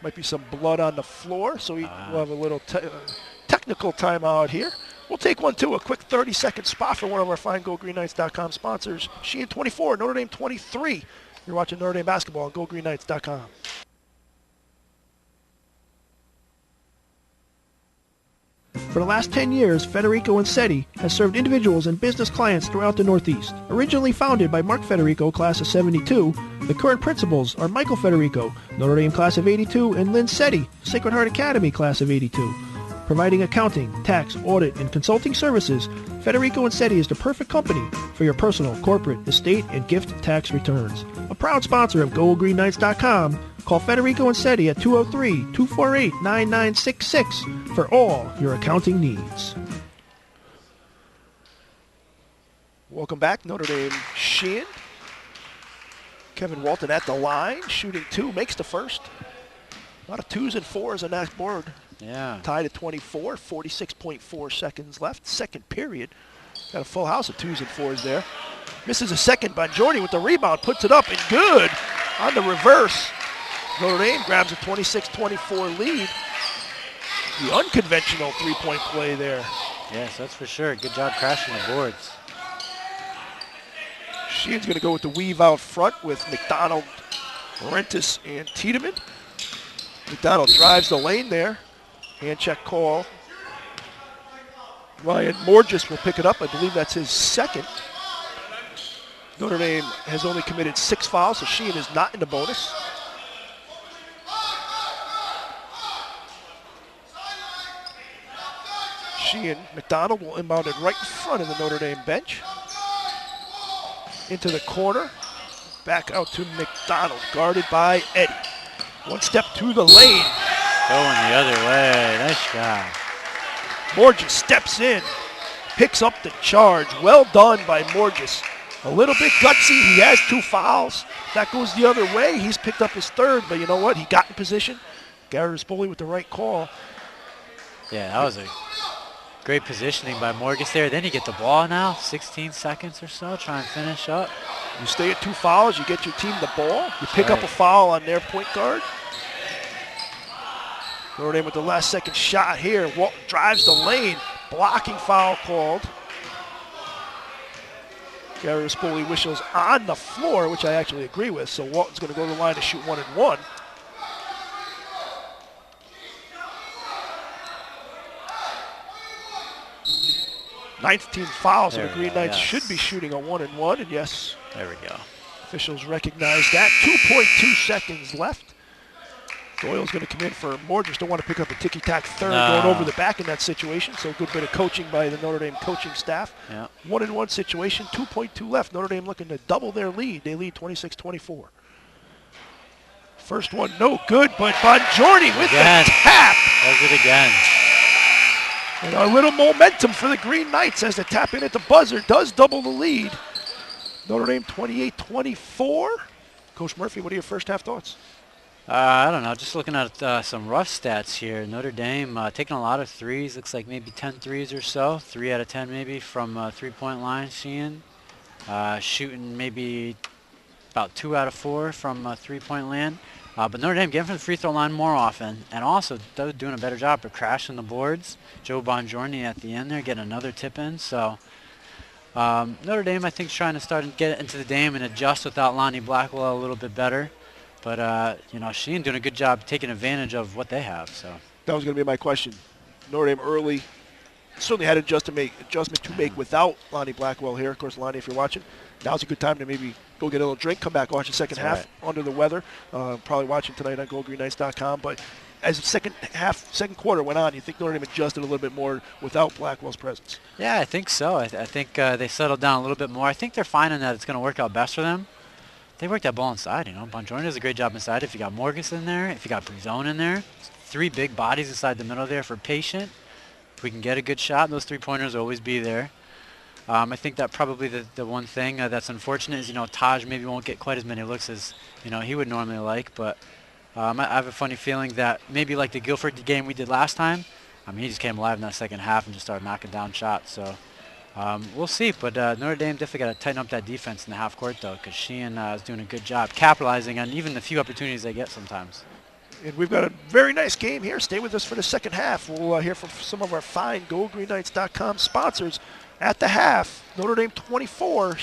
Might be some blood on the floor, so we'll have a little technical timeout here. We'll take one, too, a quick 30-second spot for one of our fine GoGreenKnights.com sponsors. Sheehan 24, Notre Dame 23. You're watching Notre Dame basketball on GoGreenKnights.com. For the last 10 years, Federico and SETI has served individuals and business clients throughout the Northeast. Originally founded by Mark Federico, class of 72, the current principals are Michael Federico, Notre Dame class of 82, and Lynn SETI, Sacred Heart Academy class of 82. Providing accounting, tax, audit, and consulting services, Federico and SETI is the perfect company for your personal, corporate, estate, and gift tax returns. A proud sponsor of GoGreenKnights.com, call Federico and SETI at 203-248-9966 for all your accounting needs. Welcome back, Notre Dame Sheehan. Kevin Walton at the line, shooting 2, makes the first. A lot of 2s and 4s on that board. Yeah. Tied at 24, 46.4 seconds left. Second period. Got a full house of 2s and 4s there. Misses a second. Bongiorni with the rebound, puts it up and good on the reverse. Notre Dame grabs a 26-24 lead. The unconventional three-point play there. Yes, that's for sure. Good job crashing the boards. Sheehan's going to go with the weave out front with McDonald, Rentis, and Tiedemann. McDonald drives the lane there. Hand check call. Ryan Morgis will pick it up. I believe that's his second. Notre Dame has only committed 6 fouls, so Sheehan is not in the bonus. Sheehan, McDonald will inbound it right in front of the Notre Dame bench. Into the corner. Back out to McDonald, guarded by Eddie. One step to the lane. Going the other way. Nice job. Morgis steps in, picks up the charge. Well done by Morgis. A little bit gutsy. He has 2 fouls. That goes the other way. He's picked up his 3rd, but you know what? He got in position. Gary Rispoli with the right call. Yeah, that was a great positioning by Morgis there. Then you get the ball now, 16 seconds or so, try and finish up. You stay at 2 fouls, you get your team the ball. You pick up a foul on their point guard. Notre Dame with the last second shot here. Walton drives the lane. Blocking foul called. Gary Rispoli whistles on the floor, which I actually agree with. So Walton's going to go to the line to shoot 1 and 1. Ninth team foul, so the Green Knights should be shooting a 1 and 1. And yes, there we go. Officials recognize that. 2.2 seconds left. Doyle's going to come in for Morgis. Don't want to pick up a ticky-tack 3rd going over the back in that situation. So a good bit of coaching by the Notre Dame coaching staff. Yeah. 1 and 1 situation, 2.2 left. Notre Dame looking to double their lead. They lead 26-24. First one, no good, but Bongiorni with the tap. Does it again. And a little momentum for the Green Knights as the tap in at the buzzer does double the lead. Notre Dame 28-24. Coach Murphy, what are your first half thoughts? I don't know. Just looking at some rough stats here. Notre Dame taking a lot of threes. Looks like maybe 10 threes or so. 3 out of 10 maybe from three-point line. Sheehan shooting maybe about 2 out of 4 from three-point land. But Notre Dame getting from the free throw line more often, and also doing a better job of crashing the boards. Joe Bongiorni at the end there getting another tip in. So Notre Dame, I think, is trying to start and get into the game and adjust without Lonnie Blackwell a little bit better. But you know, Sheehan doing a good job taking advantage of what they have. So that was going to be my question. Notre Dame early certainly had an adjustment to make without Lonnie Blackwell here. Of course, Lonnie, if you're watching, now's a good time to maybe go get a little drink, come back, watch the second half under the weather. Probably watching tonight on GoGreenKnights.com. But as the second quarter went on, you think Notre Dame adjusted a little bit more without Blackwell's presence? Yeah, I think so. I think they settled down a little bit more. I think they're finding that it's going to work out best for them. They work that ball inside, you know. Bongiorni does a great job inside. If you got Morgis in there, if you got Brizone in there, 3 big bodies inside the middle there for Patient. If we can get a good shot, those three-pointers will always be there. I think that probably the one thing that's unfortunate is, you know, Taj maybe won't get quite as many looks as, you know, he would normally like. But I have a funny feeling that maybe like the Guilford game we did last time, I mean, he just came alive in that second half and just started knocking down shots. So we'll see. But Notre Dame definitely got to tighten up that defense in the half court, though, because Sheehan is doing a good job capitalizing on even the few opportunities they get sometimes. And we've got a very nice game here. Stay with us for the second half. We'll hear from some of our fine GoGreenKnights.com sponsors. At the half, Notre Dame 24,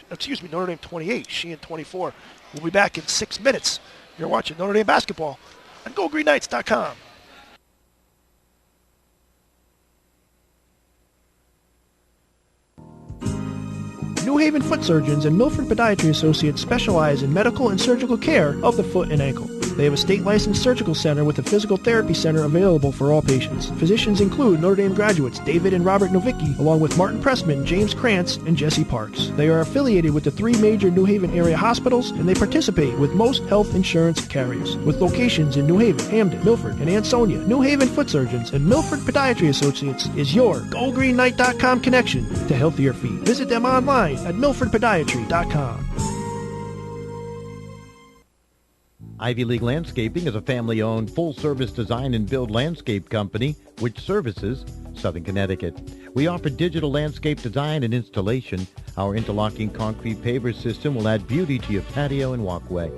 Notre Dame 28, Sheehan 24. We'll be back in 6 minutes. You're watching Notre Dame basketball on GoGreenKnights.com. New Haven Foot Surgeons and Milford Podiatry Associates specialize in medical and surgical care of the foot and ankle. They have a state-licensed surgical center with a physical therapy center available for all patients. Physicians include Notre Dame graduates David and Robert Novicki, along with Martin Pressman, James Krantz, and Jesse Parks. They are affiliated with the 3 major New Haven area hospitals, and they participate with most health insurance carriers. With locations in New Haven, Hamden, Milford, and Ansonia, New Haven Foot Surgeons and Milford Podiatry Associates is your GoGreenKnight.com connection to healthier feet. Visit them online at milfordpodiatry.com. Ivy League Landscaping is a family-owned, full-service design and build landscape company which services Southern Connecticut. We offer digital landscape design and installation. Our interlocking concrete paver system will add beauty to your patio and walkway.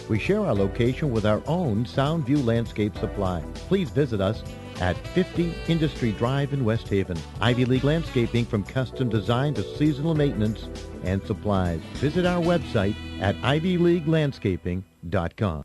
We share our location with our own Soundview Landscape Supply. Please visit us at 50 Industry Drive in West Haven. Ivy League Landscaping, from custom design to seasonal maintenance and supplies. Visit our website at ivyleaguelandscaping.com.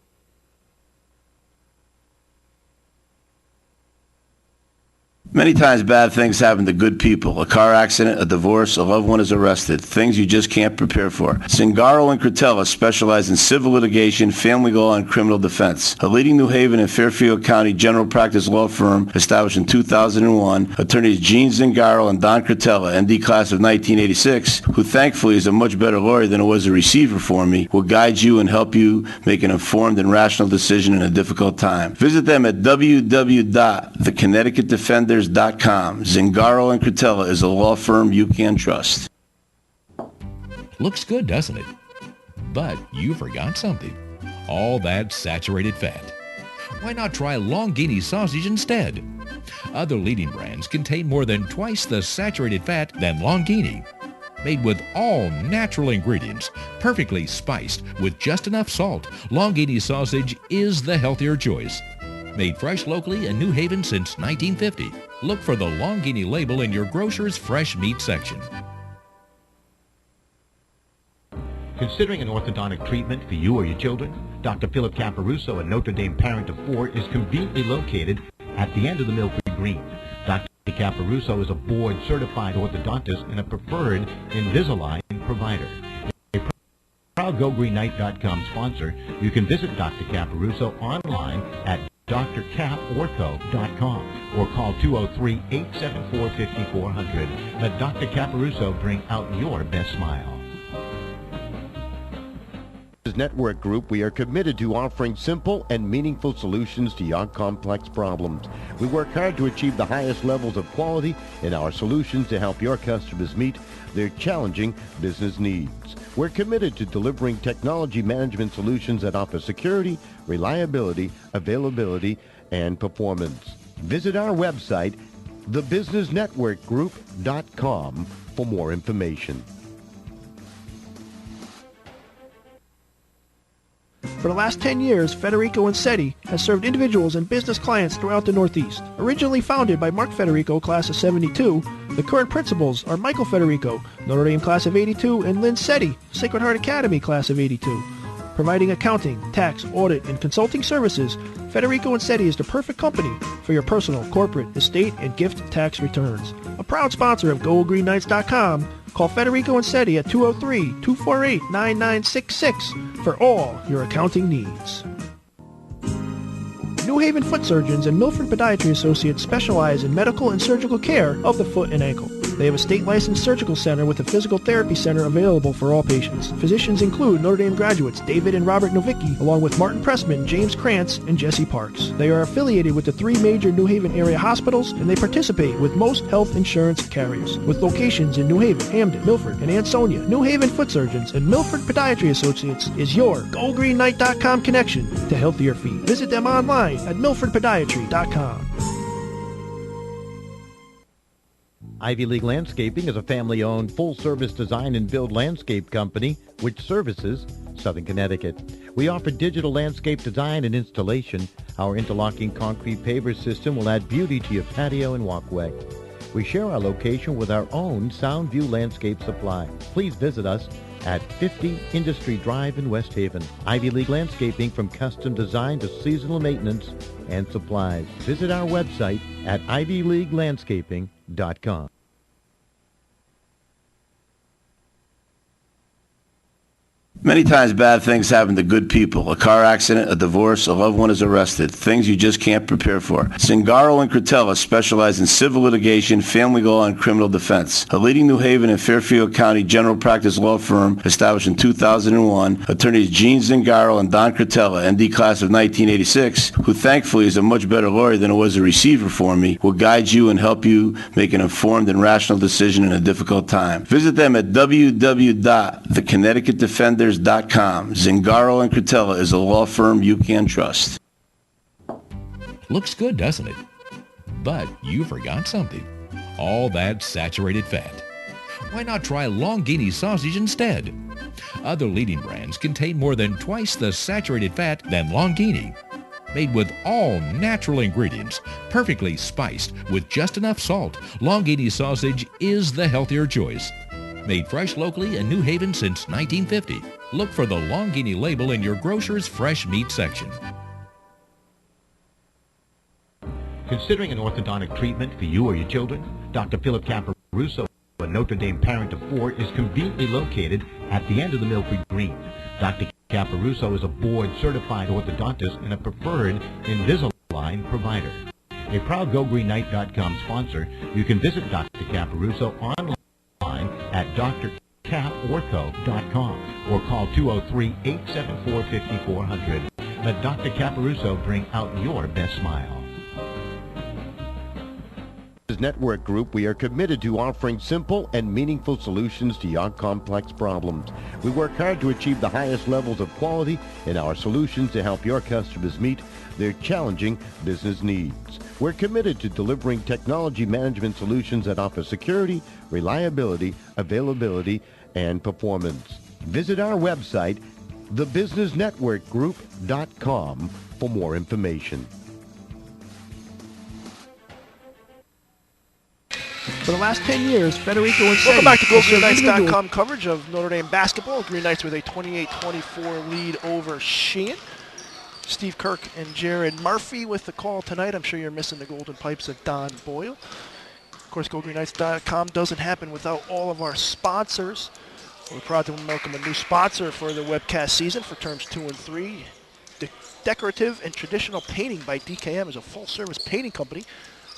Many times bad things happen to good people. A car accident, a divorce, a loved one is arrested. Things you just can't prepare for. Zingaro and Cretella specialize in civil litigation, family law, and criminal defense. A leading New Haven and Fairfield County general practice law firm established in 2001, attorneys Gene Zingaro and Don Cretella, MD class of 1986, who thankfully is a much better lawyer than it was a receiver for me, will guide you and help you make an informed and rational decision in a difficult time. Visit them at www.theconnecticutdefenders.com. Zingaro and Cretella is a law firm you can trust. Looks good, doesn't it? But you forgot something. All that saturated fat. Why not try Longini sausage instead? Other leading brands contain more than twice the saturated fat than Longini. Made with all natural ingredients, perfectly spiced with just enough salt, Longini sausage is the healthier choice. Made fresh locally in New Haven since 1950. Look for the Longini label in your grocer's fresh meat section. Considering an orthodontic treatment for you or your children? Dr. Philip Caparuso, a Notre Dame parent of 4, is conveniently located at the end of the Milford Green. Dr. Caparuso is a board-certified orthodontist and a preferred Invisalign provider. A proud GoGreenKnight.com sponsor, you can visit Dr. Caparuso online at drcaportho.com or call 203-874-5400. Let Dr. Caparuso bring out your best smile. Network Group, we are committed to offering simple and meaningful solutions to your complex problems. We work hard to achieve the highest levels of quality in our solutions to help your customers meet their challenging business needs. We're committed to delivering technology management solutions that offer security, reliability, availability, and performance. Visit our website, thebusinessnetworkgroup.com, for more information. For the last 10 years, Federico & Seti has served individuals and business clients throughout the Northeast. Originally founded by Mark Federico, class of 72, the current principals are Michael Federico, Notre Dame class of 82, and Lynn Seti, Sacred Heart Academy class of 82. Providing accounting, tax, audit, and consulting services, Federico & Seti is the perfect company for your personal, corporate, estate, and gift tax returns. A proud sponsor of GoGreenKnights.com, call Federico & Seti at 203-248-9966 for all your accounting needs. New Haven Foot Surgeons and Milford Podiatry Associates specialize in medical and surgical care of the foot and ankle. They have a state-licensed surgical center with a physical therapy center available for all patients. Physicians include Notre Dame graduates David and Robert Novicki, along with Martin Pressman, James Krantz, and Jesse Parks. They are affiliated with the 3 major New Haven area hospitals, and they participate with most health insurance carriers. With locations in New Haven, Hamden, Milford, and Ansonia, New Haven Foot Surgeons and Milford Podiatry Associates is your GoGreenKnight.com connection to healthier feet. Visit them online at milfordpodiatry.com. Ivy League Landscaping is a family-owned, full-service design and build landscape company which services Southern Connecticut. We offer digital landscape design and installation. Our interlocking concrete paver system will add beauty to your patio and walkway. We share our location with our own Soundview Landscape Supply. Please visit us at 50 Industry Drive in West Haven. Ivy League Landscaping, from custom design to seasonal maintenance and supplies. Visit our website at ivyleaguelandscaping.com. Many times bad things happen to good people. A car accident, a divorce, a loved one is arrested. Things you just can't prepare for. Zingaro and Cretella specialize in civil litigation, family law, and criminal defense. A leading New Haven and Fairfield County general practice law firm established in 2001, attorneys Gene Zingaro and Don Cretella, MD class of 1986, who thankfully is a much better lawyer than it was a receiver for me, will guide you and help you make an informed and rational decision in a difficult time. Visit them at www.theconnecticutdefenders.com. Zingaro and Cretella is a law firm you can trust. Looks good, doesn't it? But you forgot something. All that saturated fat. Why not try Longini sausage instead? Other leading brands contain more than twice the saturated fat than Longini. Made with all natural ingredients, perfectly spiced with just enough salt, Longini sausage is the healthier choice. Made fresh locally in New Haven since 1950. Look for the Longini label in your grocer's fresh meat section. Considering an orthodontic treatment for you or your children? Dr. Philip Caparuso, a Notre Dame parent of 4, is conveniently located at the end of the Milford Green. Dr. Caparuso is a board-certified orthodontist and a preferred Invisalign provider. A proud GoGreenKnight.com sponsor, you can visit Dr. Caparuso online at drcaportho.com or call 203-874-5400. Let Dr. Caparuso bring out your best smile. Network Group, we are committed to offering simple and meaningful solutions to your complex problems. We work hard to achieve the highest levels of quality in our solutions to help your customers meet their challenging business needs. We're committed to delivering technology management solutions that offer security, reliability, availability, and performance. Visit our website, thebusinessnetworkgroup.com, for more information. For the last 10 years, Federico and Welcome back to GoGreenKnights.com coverage of Notre Dame basketball. Green Knights with a 28-24 lead over Sheehan. Steve Kirk and Jared Murphy with the call tonight. I'm sure you're missing the golden pipes of Don Boyle. Of course, GoGreenKnights.com doesn't happen without all of our sponsors. We're proud to welcome a new sponsor for the webcast season for terms 2 and 3. Decorative and Traditional Painting by DKM is a full-service painting company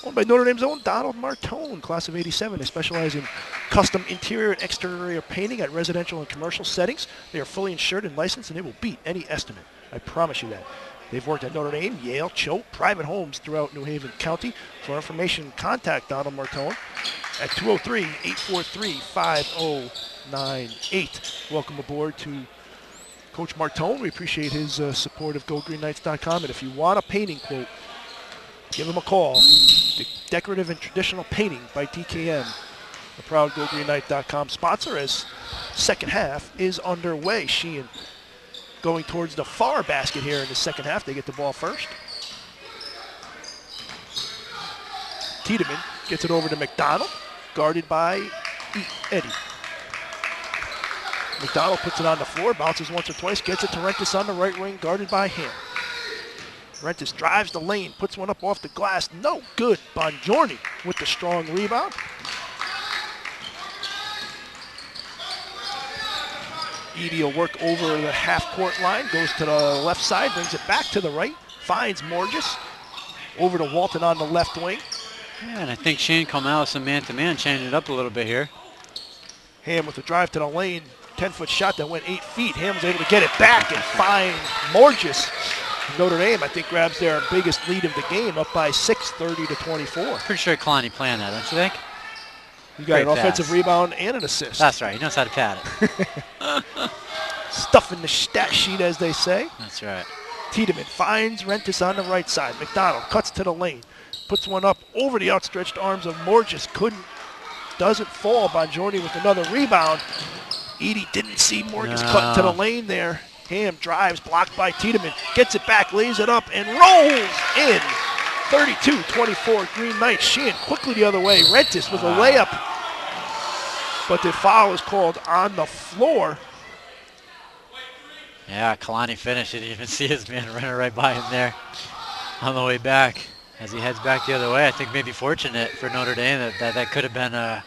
owned by Notre Dame's own Donald Martone, class of '87. They specialize in custom interior and exterior painting at residential and commercial settings. They are fully insured and licensed, and they will beat any estimate. I promise you that. They've worked at Notre Dame, Yale, Choate, private homes throughout New Haven County. For information, contact Donald Martone at 203-843-5098. Welcome aboard to Coach Martone. We appreciate his support of GoGreenKnights.com. And if you want a painting quote, give him a call. Decorative and Traditional Painting by DKM, a proud GoGreenKnight.com sponsor, as second half is underway. Sheehan going towards the far basket here in the second half. They get the ball first. Tiedemann gets it over to McDonald, guarded by Eddie. McDonald puts it on the floor, bounces once or twice, gets it to Rentis on the right wing, guarded by him. Rentis drives the lane, puts one up off the glass. No good. Bongiorni with the strong rebound. Edie will work over the half-court line, goes to the left side, brings it back to the right, finds Morges. Over to Walton on the left wing. Yeah, and I think Shane come out with some man-to-man, changing it up a little bit here. Ham with the drive to the lane, 10-foot shot that went 8 feet. Ham was able to get it back and find Morges. Notre Dame, I think, grabs their biggest lead of the game, up by 6, 30-24. Pretty sure Kalani planned that, don't you think? You got an offensive rebound and an assist. That's right. He knows how to pad it. Stuff in the stat sheet, as they say. That's right. Tiedemann finds Rentis on the right side. McDonald cuts to the lane, puts one up over the outstretched arms of Morges. Doesn't fall. Bongiorni with another rebound. Edie didn't see Morges cut to the lane there. Ham drives, blocked by Tiedemann, gets it back, lays it up, and rolls in. 32-24, Green Knights. Sheehan quickly the other way. Rentis with a layup, but the foul is called on the floor. Yeah, Kalani finished. Didn't even see his man running right by him there on the way back. As he heads back the other way, I think maybe fortunate for Notre Dame that could have been a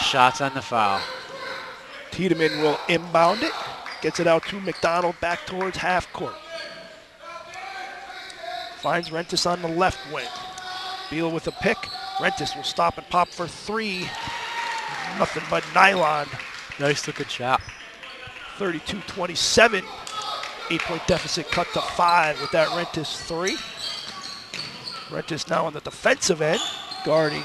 shots on the foul. Tiedemann will inbound it. Gets it out to McDonald back towards half court. Finds Rentis on the left wing. Beal with a pick. Rentis will stop and pop for three. Nothing but nylon. Nice looking shot. 32-27. 8-point deficit cut to 5 with that Rentis three. Rentis now on the defensive end, guarding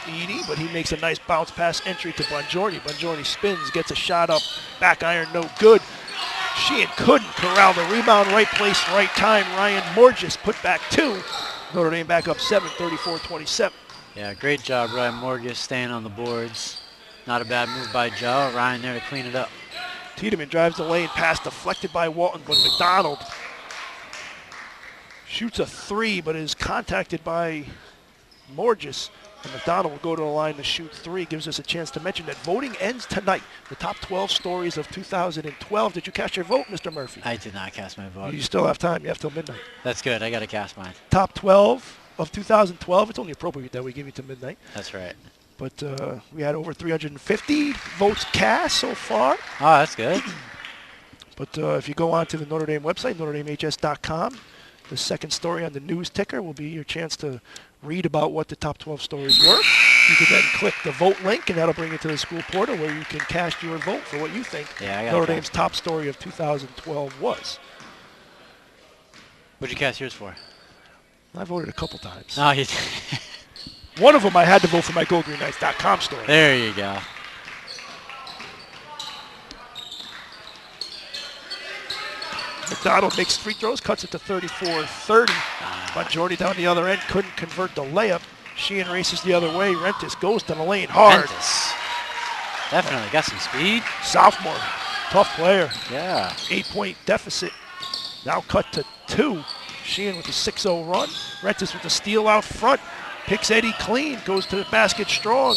Edie, but he makes a nice bounce pass entry to Bongiorni. Bongiorni spins, gets a shot up, back iron, no good. Sheehan couldn't corral the rebound, right place, right time. Ryan Morges put back 2. Notre Dame back up 7, 34-27. Yeah, great job, Ryan Morges, staying on the boards. Not a bad move by Joe. Ryan there to clean it up. Tiedemann drives the lane, pass deflected by Walton, but McDonald shoots a 3, but is contacted by Morges. And McDonald will go to the line to shoot 3. Gives us a chance to mention that voting ends tonight. The top 12 stories of 2012. Did you cast your vote, Mr. Murphy? I did not cast my vote. You still have time. You have till midnight. That's good. I got to cast mine. Top 12 of 2012. It's only appropriate that we give you to midnight. That's right. But we had over 350 votes cast so far. Oh, that's good. But if you go on to the Notre Dame website, NotreDameHS.com, the second story on the news ticker will be your chance to read about what the top 12 stories were. You can then click the vote link, and that'll bring you to the school portal where you can cast your vote for what you think Notre Dame's top story of 2012 was. What'd you cast yours for? I voted a couple times. No, you One of them I had to vote for my GoGreenKnights.com story. There you go. McDonald makes free throws, cuts it to 34-30. Bongiorni down the other end, couldn't convert the layup. Sheehan races the other way. Rentis goes to the lane hard. Rentis. Definitely got some speed. Sophomore, tough player. Yeah. 8-point deficit. Now cut to 2. Sheehan with a 6-0 run. Rentis with the steal out front. Picks Eddie clean, goes to the basket strong.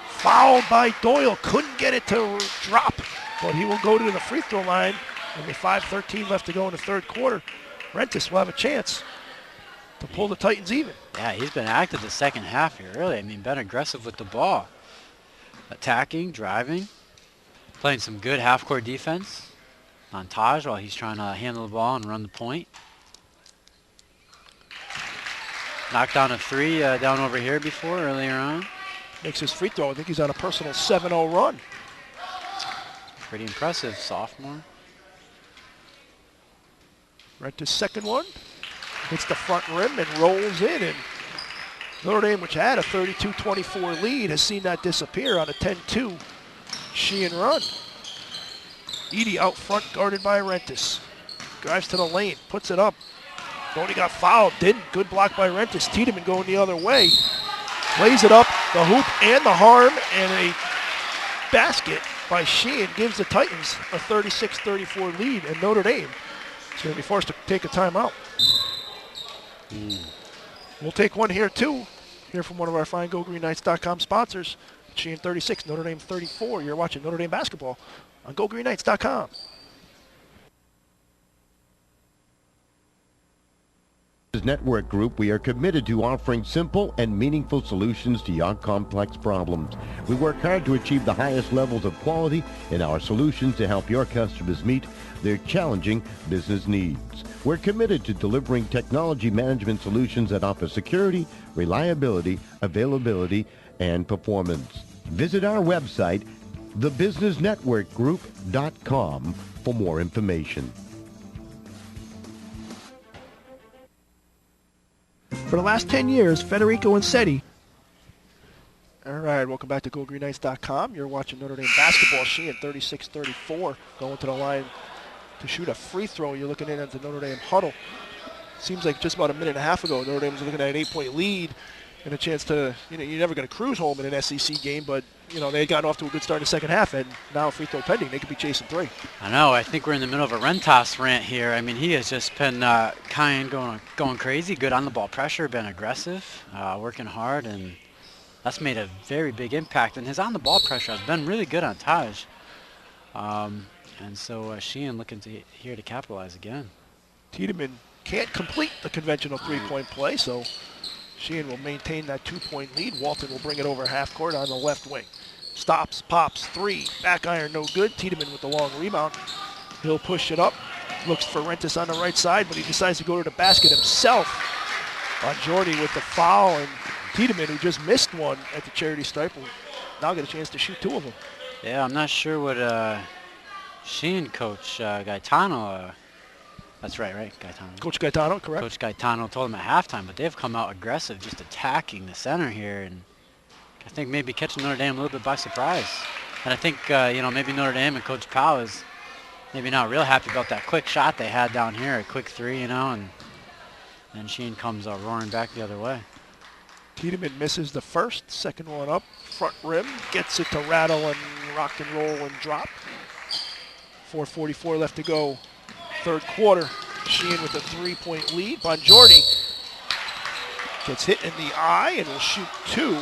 Fouled by Doyle, couldn't get it to drop, but he will go to the free throw line. Only 5:13 left to go in the third quarter. Rentis will have a chance to pull the Titans even. Yeah, he's been active the second half here, really. I mean, been aggressive with the ball. Attacking, driving, playing some good half-court defense on Taj while he's trying to handle the ball and run the point. Knocked down a 3 down over here before, earlier on. Makes his free throw. I think he's on a personal 7-0 run. Pretty impressive, sophomore. Rentis' second one. Hits the front rim and rolls in. And Notre Dame, which had a 32-24 lead, has seen that disappear on a 10-2 Sheehan run. Edie out front, guarded by Rentis. Drives to the lane, puts it up. Only got fouled, didn't. Good block by Rentis. Tiedemann going the other way. Lays it up, the hoop and the harm, and a basket by Sheehan gives the Titans a 36-34 lead, and Notre Dame is going to be forced to take a timeout. We'll take one here too. Here from one of our fine GoGreenKnights.com sponsors. Sheehan 36, Notre Dame 34. You're watching Notre Dame basketball on GoGreenKnights.com. Network Group, we are committed to offering simple and meaningful solutions to your complex problems. We work hard to achieve the highest levels of quality in our solutions to help your customers meet their challenging business needs. We're committed to delivering technology management solutions that offer security, reliability, availability, and performance. Visit our website, thebusinessnetworkgroup.com, for more information. For the last 10 years, Federico Insetti. All right, welcome back to GoGreenKnights.com. You're watching Notre Dame basketball. Sheehan 36-34, going to the line to shoot a free throw. You're looking in at the Notre Dame huddle. Seems like just about a minute and a half ago, Notre Dame was looking at an 8-point lead and a chance to, you're never going to cruise home in an SEC game, but, they had gotten off to a good start in the second half, and now free throw pending. They could be chasing 3. I know. I think we're in the middle of a Rentas rant here. I mean, he has just been going crazy. Good on the ball pressure, been aggressive, working hard, and that's made a very big impact. And his on the ball pressure has been really good on Taj. And so Sheehan looking here to capitalize again. Tiedemann can't complete the conventional 3-point play, so Sheehan will maintain that 2-point lead. Walton will bring it over half court on the left wing. Stops, pops, three. Back iron, no good. Tiedemann with the long rebound. He'll push it up. Looks for Rentis on the right side, but he decides to go to the basket himself. Bongiorni with the foul, and Tiedemann, who just missed one at the charity stripe, will now get a chance to shoot two of them. Yeah, I'm not sure what Sheehan coach Gaetano, that's right, Gaetano. Coach Gaetano, correct? Coach Gaetano told him at halftime, but they've come out aggressive, just attacking the center here, and I think maybe catching Notre Dame a little bit by surprise. And I think, maybe Notre Dame and Coach Powell is maybe not real happy about that quick shot they had down here, a quick three, and then Sheehan comes roaring back the other way. Tiedemann misses the first, second one up, front rim, gets it to rattle and rock and roll and drop. 4:44 left to go, third quarter. Sheehan with a 3-point lead. Bongiorni gets hit in the eye and will shoot two.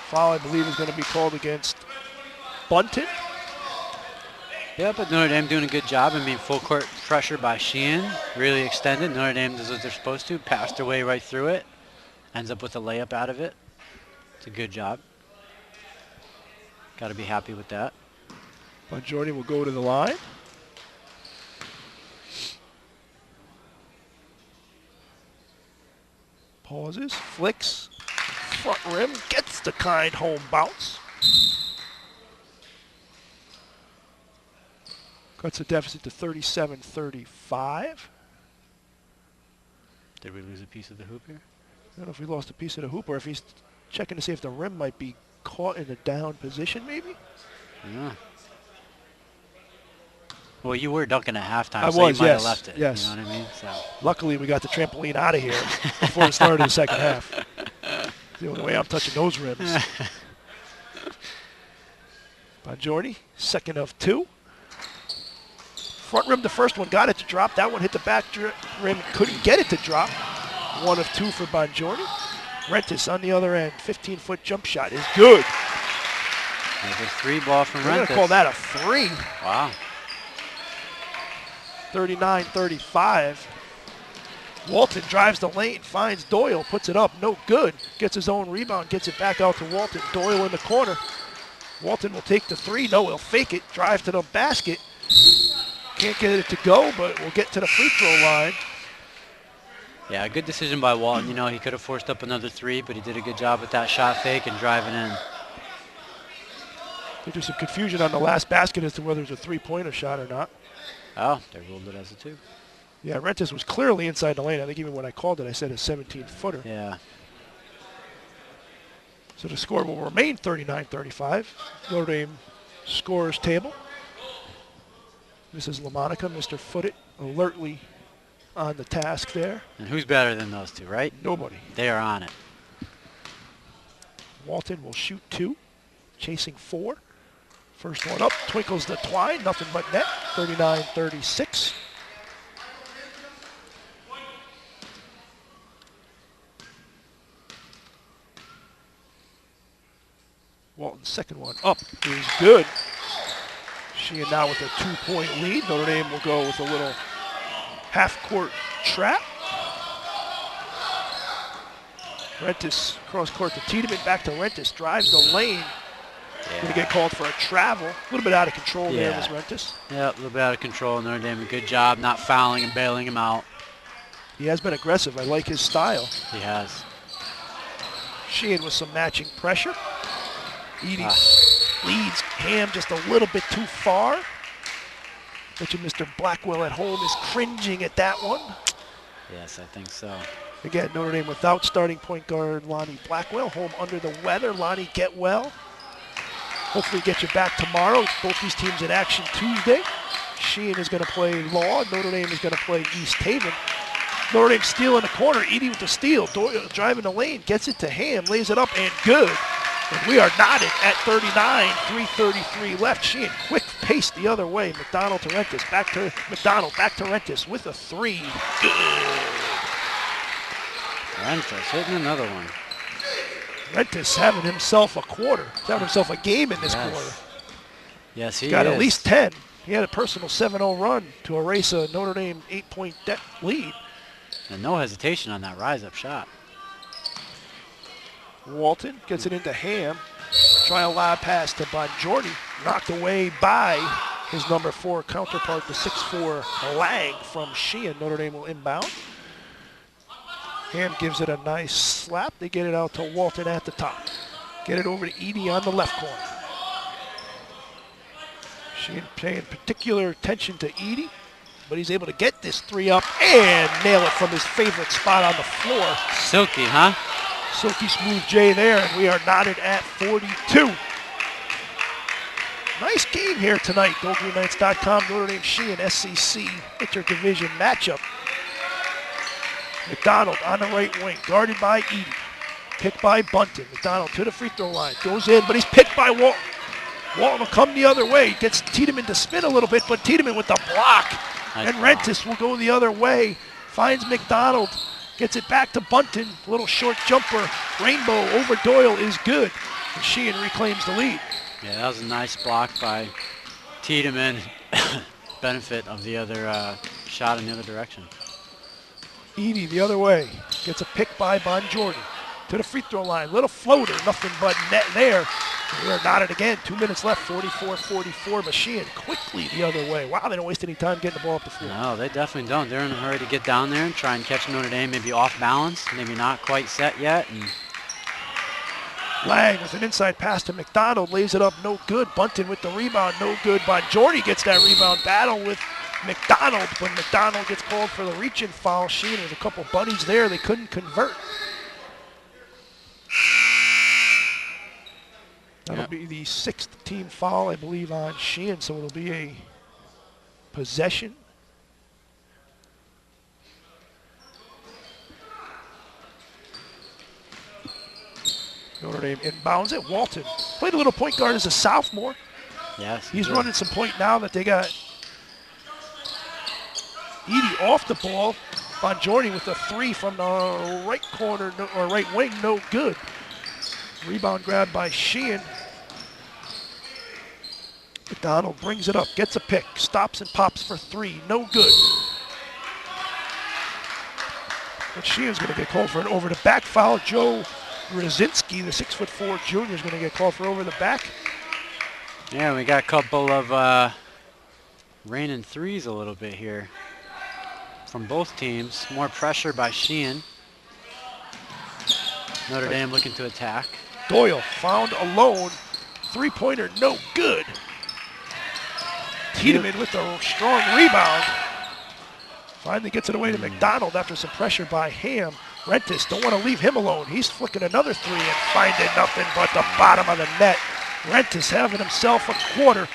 Foul, I believe, is going to be called against Bunton. Yeah, but Notre Dame doing a good job. I mean, full court pressure by Sheehan, really extended. Notre Dame does what they're supposed to, passed their way right through it. Ends up with a layup out of it. It's a good job. Got to be happy with that. Bongiorni will go to the line. Pauses, flicks, front rim, gets the kind home bounce. Cuts the deficit to 37-35. Did we lose a piece of the hoop here? I don't know if we lost a piece of the hoop or if he's checking to see if the rim might be caught in a down position, maybe? Yeah. Well, you were dunking at halftime, I so was, you might yes, have left it. yes. You know what I mean? So. Luckily, we got the trampoline out of here before the start of the second half. The only way I'm touching those rims. Bongiorni, second of two. Front rim, the first one, got it to drop. That one hit the back rim, couldn't get it to drop. One of two for Bongiorni. Rentis on the other end, 15-foot jump shot is good. There's a three ball from Rentis. We're going to call that a three. Wow. 39-35. Walton drives the lane, finds Doyle, puts it up, no good. Gets his own rebound, gets it back out to Walton. Doyle in the corner. Walton will take the three. No, he'll fake it, drive to the basket. Can't get it to go, but we'll get to the free throw line. Yeah, good decision by Walton. He could have forced up another three, but he did a good job with that shot fake and driving in. There's some confusion on the last basket as to whether it's a three-pointer shot or not. Oh, they ruled it as a two. Yeah, Rentis was clearly inside the lane. I think even when I called it, I said a 17-footer. Yeah. So the score will remain 39-35. Notre Dame scorers table. This is LaMonica, Mr. Footit, alertly on the task there. And who's better than those two, right? Nobody. They are on it. Walton will shoot two, chasing four. First one up, twinkles the twine, nothing but net, 39-36. Walton's second one up is good. Sheehan now with a 2-point lead. Notre Dame will go with a little half-court trap. Rentis cross court to Tiedemann, back to Rentis, drives the lane. Yeah. Going to get called for a travel. A little bit out of control there was Rentis. Yeah, a little bit out of control. Notre Dame, a good job not fouling and bailing him out. He has been aggressive. I like his style. He has. Sheehan with some matching pressure. Edie leads Ham just a little bit too far. Bet you Mr. Blackwell at home is cringing at that one. Yes, I think so. Again, Notre Dame without starting point guard Lonnie Blackwell. Home under the weather. Lonnie, get well. Hopefully get you back tomorrow. Both these teams in action Tuesday. Sheehan is going to play Law. Notre Dame is going to play East Haven. Notre Dame steal in the corner. Edie with the steal. Doyle driving the lane. Gets it to Ham. Lays it up and good. And we are knotted at 39. 3:33 left. Sheehan quick pace the other way. McDonald to Rentis. Back to McDonald. Back to Rentis with a three. Good. Rentis hitting another one. Rentis having himself a quarter. He's having himself a game in this quarter. Yes, he got is. at least 10. He had a personal 7-0 run to erase a Notre Dame 8-point lead. And no hesitation on that rise-up shot. Walton gets it into Ham. Try a lob pass to Bongiorni. Knocked away by his number 4 counterpart, the 6'4 Lang from Sheehan. Notre Dame will inbound. Ham gives it a nice slap. They get it out to Walton at the top. Get it over to Edie on the left corner. Sheehan paying particular attention to Edie, but he's able to get this 3 up and nail it from his favorite spot on the floor. Silky, huh? Silky smooth J there, and we are knotted at 42. Nice game here tonight. GoGreenKnights.com, Notre Dame Sheehan SEC interdivision matchup. McDonald on the right wing, guarded by Edie. Picked by Bunton. McDonald to the free throw line, goes in, but he's picked by Walton. Walton will come the other way, gets Tiedemann to spin a little bit, but Tiedemann with the block. Nice And Rentis will go the other way, finds McDonald, gets it back to Bunton. Little short jumper, Rainbow over Doyle is good. And Sheehan reclaims the lead. Yeah, that was a nice block by Tiedemann. Benefit of the other shot in the other direction. Edie the other way, gets a pick by Bongiorni. To the free throw line, little floater, nothing but net there. We are knotted again, 2 minutes left, 44-44, but Sheehan quickly the other way. Wow, they don't waste any time getting the ball up the floor. No, they definitely don't. They're in a hurry to get down there and try and catch Notre Dame, maybe off balance, maybe not quite set yet. And Lang with an inside pass to McDonald, lays it up, no good. Bunton with the rebound, no good. Bongiorni gets that rebound, battle with McDonald, but McDonald gets called for the reach-in foul. Sheehan with a couple bunnies there, they couldn't convert. That'll be the 6th team foul, I believe, on Sheehan, so it'll be a possession. Notre Dame inbounds it. Walton played a little point guard as a sophomore. yes, He's running some point now that they got Edie off the ball. Bongiorni with a 3 from the right corner, or right wing, no good. Rebound grab by Sheehan. McDonald brings it up, gets a pick, stops and pops for 3, no good. But Sheehan's going to get called for an over the back foul. Joe Rosinski, the 6'4" junior, is going to get called for over the back. Yeah, we got a couple of raining threes a little bit here from both teams. More pressure by Sheehan. Notre Dame looking to attack. Doyle found alone, 3-pointer, no good. Tiedemann with a strong rebound. Finally gets it away to McDonald after some pressure by Ham. Rentis, don't want to leave him alone. He's flicking another 3 and finding nothing but the bottom of the net. Rentis having himself a quarter.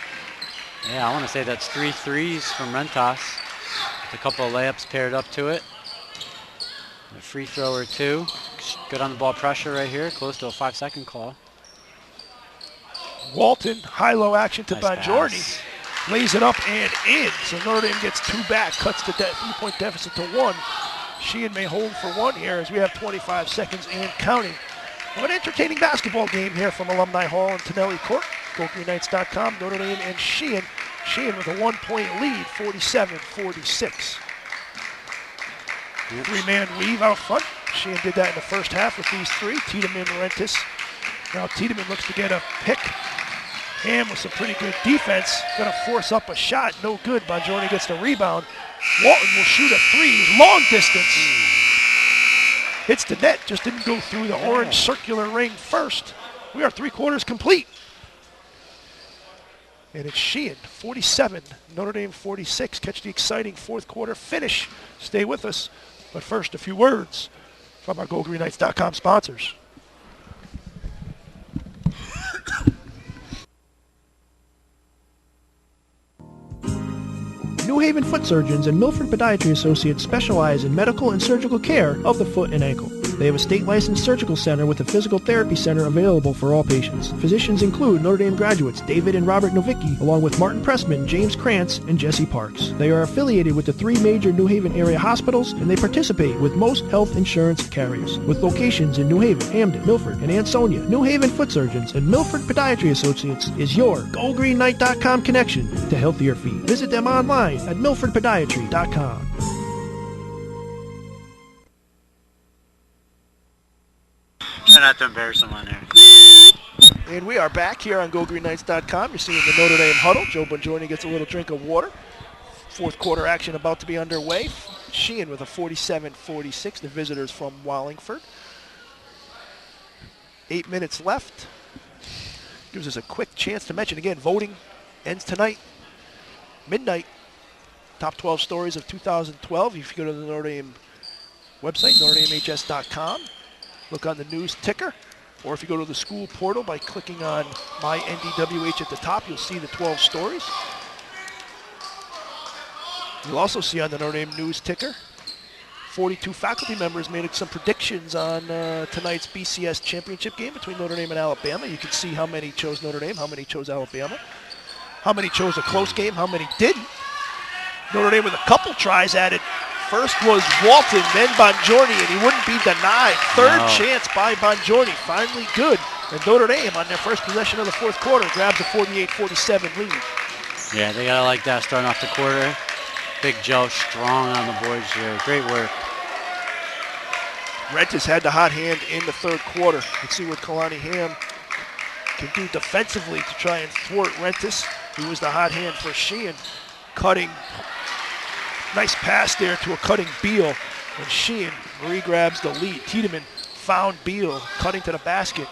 Yeah, I want to say that's 3 threes from Rentas. A couple of layups paired up to it. A free throw or 2. Good on the ball pressure right here, close to a 5-second call. Walton, high-low action to Nice Bongiorni. pass. Lays it up and in. So Notre Dame gets 2 back, cuts the 3-point deficit to 1. Sheehan may hold for 1 here as we have 25 seconds and counting. What an entertaining basketball game here from Alumni Hall and Tonelli Court. GoGreenKnights.com, Notre Dame and Sheehan. Sheehan with a 1-point lead, 47-46. 3-man weave out front. Sheehan did that in the first half with these 3. Tiedemann, Rentis. Now Tiedemann looks to get a pick. Ham with some pretty good defense. Going to force up a shot. No good. Bongiorni gets the rebound. Walton will shoot a 3. Long distance. Hits the net. Just didn't go through the orange circular ring first. We are 3/4 complete. And it's Sheehan, 47. Notre Dame, 46. Catch the exciting 4th quarter finish. Stay with us. But first, a few words from our GoGreenKnights.com sponsors. New Haven Foot Surgeons and Milford Podiatry Associates specialize in medical and surgical care of the foot and ankle. They have a state-licensed surgical center with a physical therapy center available for all patients. Physicians include Notre Dame graduates David and Robert Novicki, along with Martin Pressman, James Krantz, and Jesse Parks. They are affiliated with the 3 major New Haven area hospitals, and they participate with most health insurance carriers. With locations in New Haven, Hamden, Milford, and Ansonia, New Haven Foot Surgeons and Milford Podiatry Associates is your GoGreenKnight.com connection to healthier feet. Visit them online at milfordpodiatry.com. Try not to embarrass someone there. And we are back here on GoGreenKnights.com. You're seeing the Notre Dame huddle. Joe Bongiorni gets a little drink of water. Fourth quarter action about to be underway. Sheehan with a 47-46, the visitors from Wallingford. 8 minutes left. Gives us a quick chance to mention again, voting ends tonight, midnight. Top 12 stories of 2012. If you go to the Notre Dame website, NotreDameHS.com, look on the news ticker, or if you go to the school portal by clicking on My NDWH at the top, you'll see the 12 stories. You'll also see on the Notre Dame news ticker, 42 faculty members made some predictions on tonight's BCS championship game between Notre Dame and Alabama. You can see how many chose Notre Dame, how many chose Alabama, how many chose a close game, how many didn't. Notre Dame with a couple tries at it. First was Walton, then Bongiorni, and he wouldn't be denied. Third chance by Bongiorni, finally good. And Notre Dame, on their first possession of the fourth quarter, grabs a 48-47 lead. Yeah, they gotta like that starting off the quarter. Big Joe strong on the boards here. Great work. Rentis had the hot hand in the third quarter. Let's see what Kalani Ham can do defensively to try and thwart Rentis. He was the hot hand for Sheehan. Cutting. Nice pass there to a cutting Beal. And Sheehan re-grabs the lead. Tiedemann found Beal cutting to the basket.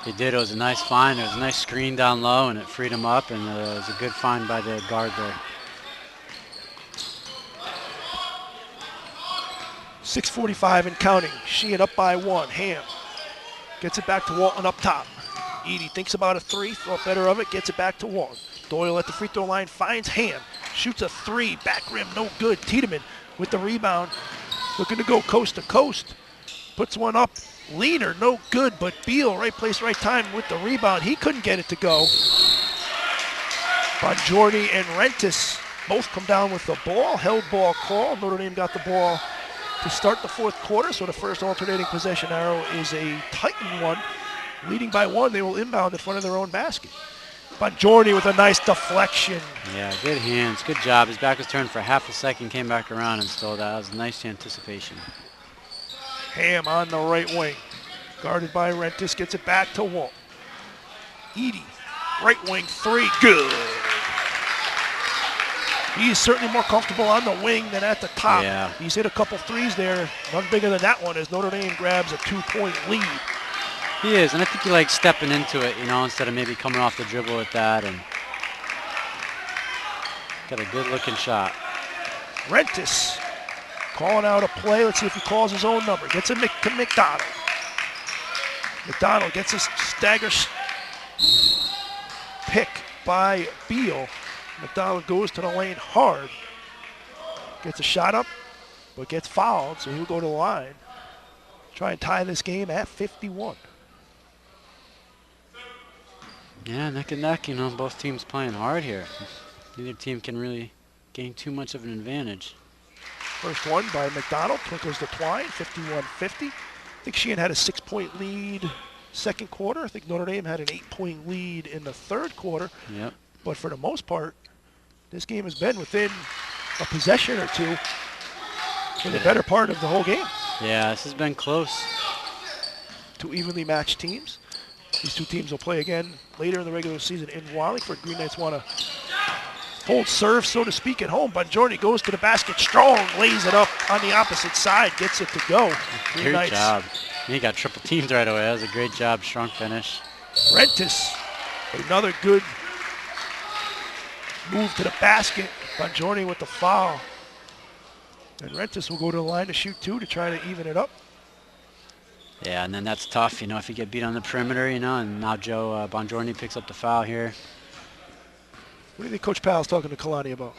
He did. It was a nice find. It was a nice screen down low, and it freed him up, and it was a good find by the guard there. 6:45 and counting. Sheehan up by one. Ham gets it back to Walton up top. Edie thinks about a three, thought better of it, gets it back to Walton. Doyle at the free throw line finds Ham. Shoots a three, back rim, no good. Tiedemann with the rebound, looking to go coast to coast. Puts one up, leaner, no good, but Beal, right place, right time with the rebound. He couldn't get it to go. Bongiorni and Rentis both come down with the ball, held ball call. Notre Dame got the ball to start the fourth quarter, so the first alternating possession arrow is a Titan one. Leading by one, they will inbound in front of their own basket. Bongiorni with a nice deflection. Yeah, good hands, good job. His back was turned for half a second, came back around and stole that. That was a nice anticipation. Ham on the right wing. Guarded by Rentis, gets it back to Walt. Edie, right wing three, good. He's certainly more comfortable on the wing than at the top. Yeah. He's hit a couple threes there. None bigger than that one as Notre Dame grabs a 2-point lead. He is, and I think he likes stepping into it, you know, instead of maybe coming off the dribble with that, and got a good-looking shot. Rentis calling out a play. Let's see if he calls his own number. Gets it to McDonald. McDonald gets a stagger pick by Beal. McDonald goes to the lane hard. Gets a shot up, but gets fouled, so he'll go to the line. Try and tie this game at 51. Yeah, neck and neck, you know, both teams playing hard here. Neither team can really gain too much of an advantage. First one by McDonald, twinkles to Twine, 51-50. I think Sheehan had a 6-point lead second quarter. I think Notre Dame had an 8-point lead in the third quarter. Yep. But for the most part, this game has been within a possession or two for the better part of the whole game. Yeah, this has been close. Two evenly matched teams. These two teams will play again later in the regular season in Wallingford. Green Knights want to hold serve, so to speak, at home. Bongiorni goes to the basket strong, lays it up on the opposite side, gets it to go. Great job. He got triple teamed right away. That was a great job, strong finish. Rentis, another good move to the basket. Bongiorni with the foul. And Rentis will go to the line to shoot two to try to even it up. Yeah, and then that's tough, you know, if you get beat on the perimeter, you know, and now Joe Bongiorni picks up the foul here. What do you think Coach Powell's talking to Kalani about?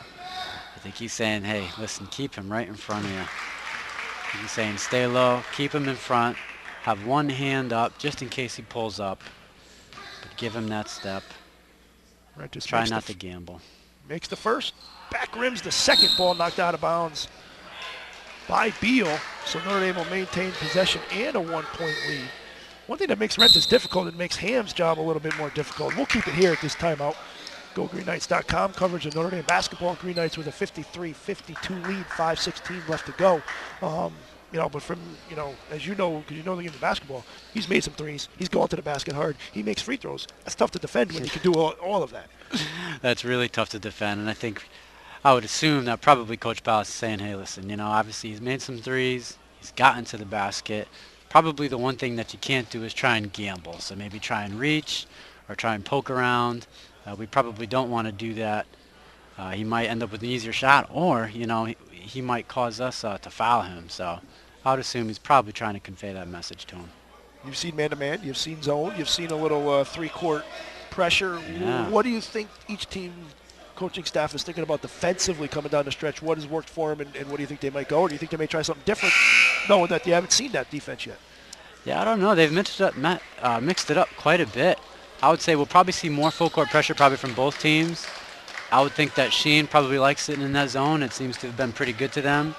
I think he's saying, hey, listen, keep him right in front of you. He's saying stay low, keep him in front, have one hand up just in case he pulls up, but give him that step. Rentis Try not to gamble. Makes the first, back rims the second, ball knocked out of bounds by Beal, so Notre Dame will maintain possession and a 1-point lead. One thing that makes Rentis difficult, it makes Ham's job a little bit more difficult. We'll keep it here at this timeout. GoGreenKnights.com coverage of Notre Dame basketball. Green Knights with a 53-52 lead, 5:16 left to go. but from, as you know, because you know the game of basketball, he's made some threes. He's going to the basket hard. He makes free throws. That's tough to defend when you can do all of that. That's really tough to defend, and I think I would assume that probably Coach Ballas is saying, hey, listen, obviously he's made some threes. He's gotten to the basket. Probably the one thing that you can't do is try and gamble. So maybe try and reach or try and poke around. We probably don't want to do that. He might end up with an easier shot, or, he might cause us to foul him. So I would assume he's probably trying to convey that message to him. You've seen man-to-man. You've seen zone. You've seen a little three-court pressure. Yeah. What do you think each team coaching staff is thinking about defensively coming down the stretch? What has worked for them, and what do you think they might go? Or do you think they may try something different, knowing that you haven't seen that defense yet? Yeah, I don't know. They've mixed it up quite a bit. I would say we'll probably see more full court pressure probably from both teams. I would think that Sheehan probably likes sitting in that zone. It seems to have been pretty good to them.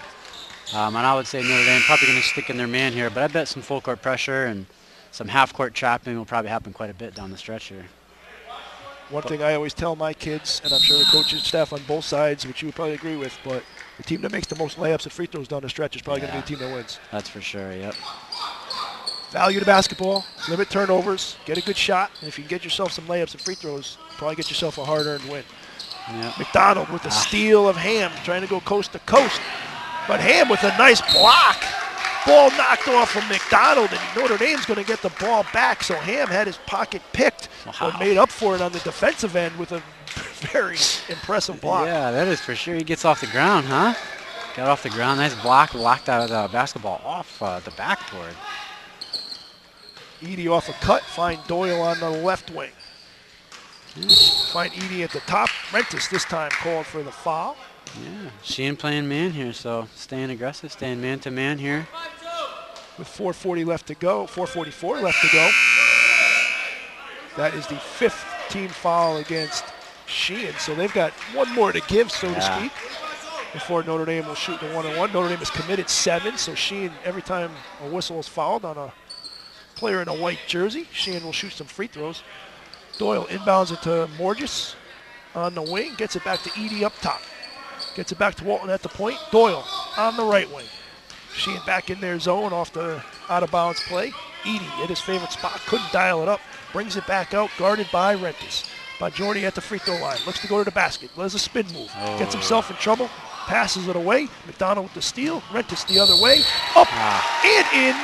And I would say Notre Dame probably going to stick in their man here, but I bet some full court pressure and some half court trapping will probably happen quite a bit down the stretch here. One thing I always tell my kids, and I'm sure the coaching staff on both sides, which you would probably agree with, but the team that makes the most layups and free throws down the stretch is probably going to be the team that wins. That's for sure, yep. Value to basketball, limit turnovers, get a good shot, and if you can get yourself some layups and free throws, probably get yourself a hard-earned win. Yep. McDonald with the steal of Ham, trying to go coast to coast. But Ham with a nice block. Ball knocked off from McDonald, and Notre Dame's going to get the ball back. So Ham had his pocket picked, but made up for it on the defensive end with a very impressive block. Yeah, that is for sure. He gets off the ground, huh? Got off the ground. Nice block. Blocked out of the basketball off the backboard. Edie off a cut. Find Doyle on the left wing. Find Edie at the top. Rentis this time called for the foul. Yeah, Sheehan playing man here, so staying aggressive, staying man-to-man here. With 4:40 left to go, 4:44 left to go. That is the 5th team foul against Sheehan, so they've got one more to give, so to speak, before Notre Dame will shoot the 1-on-1. Notre Dame has committed 7, so Sheehan, every time a whistle is fouled on a player in a white jersey, Sheehan will shoot some free throws. Doyle inbounds it to Morges on the wing, gets it back to Edie up top. Gets it back to Walton at the point. Doyle on the right wing. Sheehan back in their zone off the out-of-bounds play. Edie at his favorite spot. Couldn't dial it up. Brings it back out, guarded by Rentis. Bajorni at the free throw line. Looks to go to the basket. Does a spin move. Gets himself in trouble. Passes it away. McDonald with the steal. Rentis the other way. Up and in.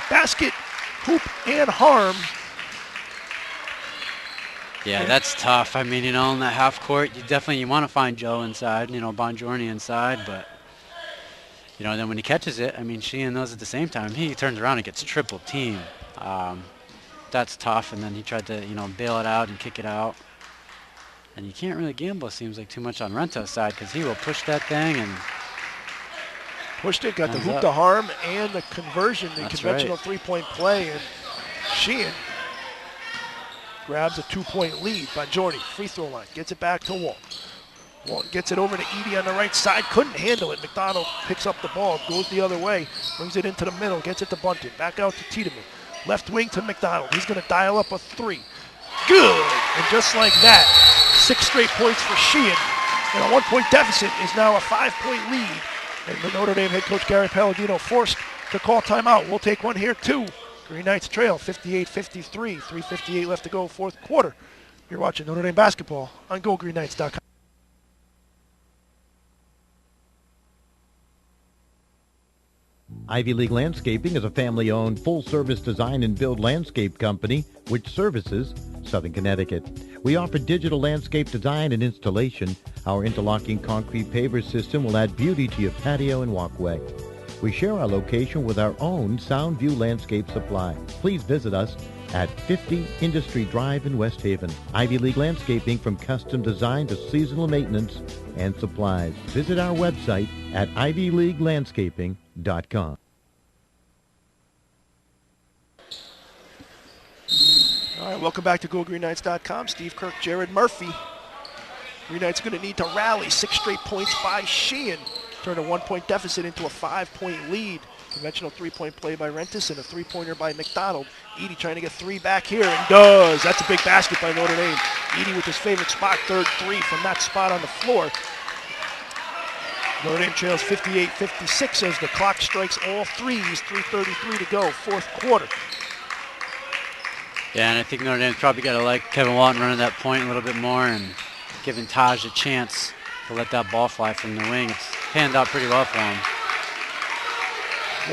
Basket, hoop, and harm. Yeah, that's tough. I mean, in that half court, you want to find Joe inside, Bongiorni inside, but, then when he catches it, I mean, Sheehan knows at the same time, he turns around and gets triple team. That's tough, and then he tried to, bail it out and kick it out. And you can't really gamble, it seems like, too much on Rento's side because he will push that thing and... Pushed it, got the hoop to harm and the conversion, the conventional three-point play, and Sheehan grabs a 2-point lead. Bajorni, free throw line, gets it back to Walton. Walton gets it over to Edie on the right side, couldn't handle it. McDonald picks up the ball, goes the other way, brings it into the middle, gets it to Bunton, back out to Tiedemann. Left wing to McDonald, he's going to dial up a 3. Good! And just like that, 6 straight points for Sheehan, and a 1-point deficit is now a 5-point lead. And the Notre Dame head coach Gary Palladino forced to call timeout. We'll take one here too. Green Knights trail 58-53, 3:58 left to go, 4th quarter. You're watching Notre Dame basketball on GoGreenKnights.com. Ivy League Landscaping is a family-owned, full-service design and build landscape company which services Southern Connecticut. We offer digital landscape design and installation. Our interlocking concrete paver system will add beauty to your patio and walkway. We share our location with our own Soundview Landscape Supply. Please visit us at 50 Industry Drive in West Haven. Ivy League Landscaping, from custom design to seasonal maintenance and supplies. Visit our website at ivyleaguelandscaping.com. All right, welcome back to GoGreenKnights.com. Steve Kirk, Jared Murphy. Green Knights going to need to rally. 6 straight points by Sheehan. Turn a 1-point deficit into a 5-point lead. Conventional 3-point play by Rentis and a 3-pointer by McDonald. Edie trying to get 3 back here and does. That's a big basket by Notre Dame. Edie with his favorite spot, 3rd 3 from that spot on the floor. Notre Dame trails 58-56 as the clock strikes all threes. 3:33 to go, fourth quarter. Yeah, and I think Notre Dame's probably got to like Kevin Walton running that point a little bit more and giving Taj a chance to let that ball fly from the wing. It's panned out pretty well for him.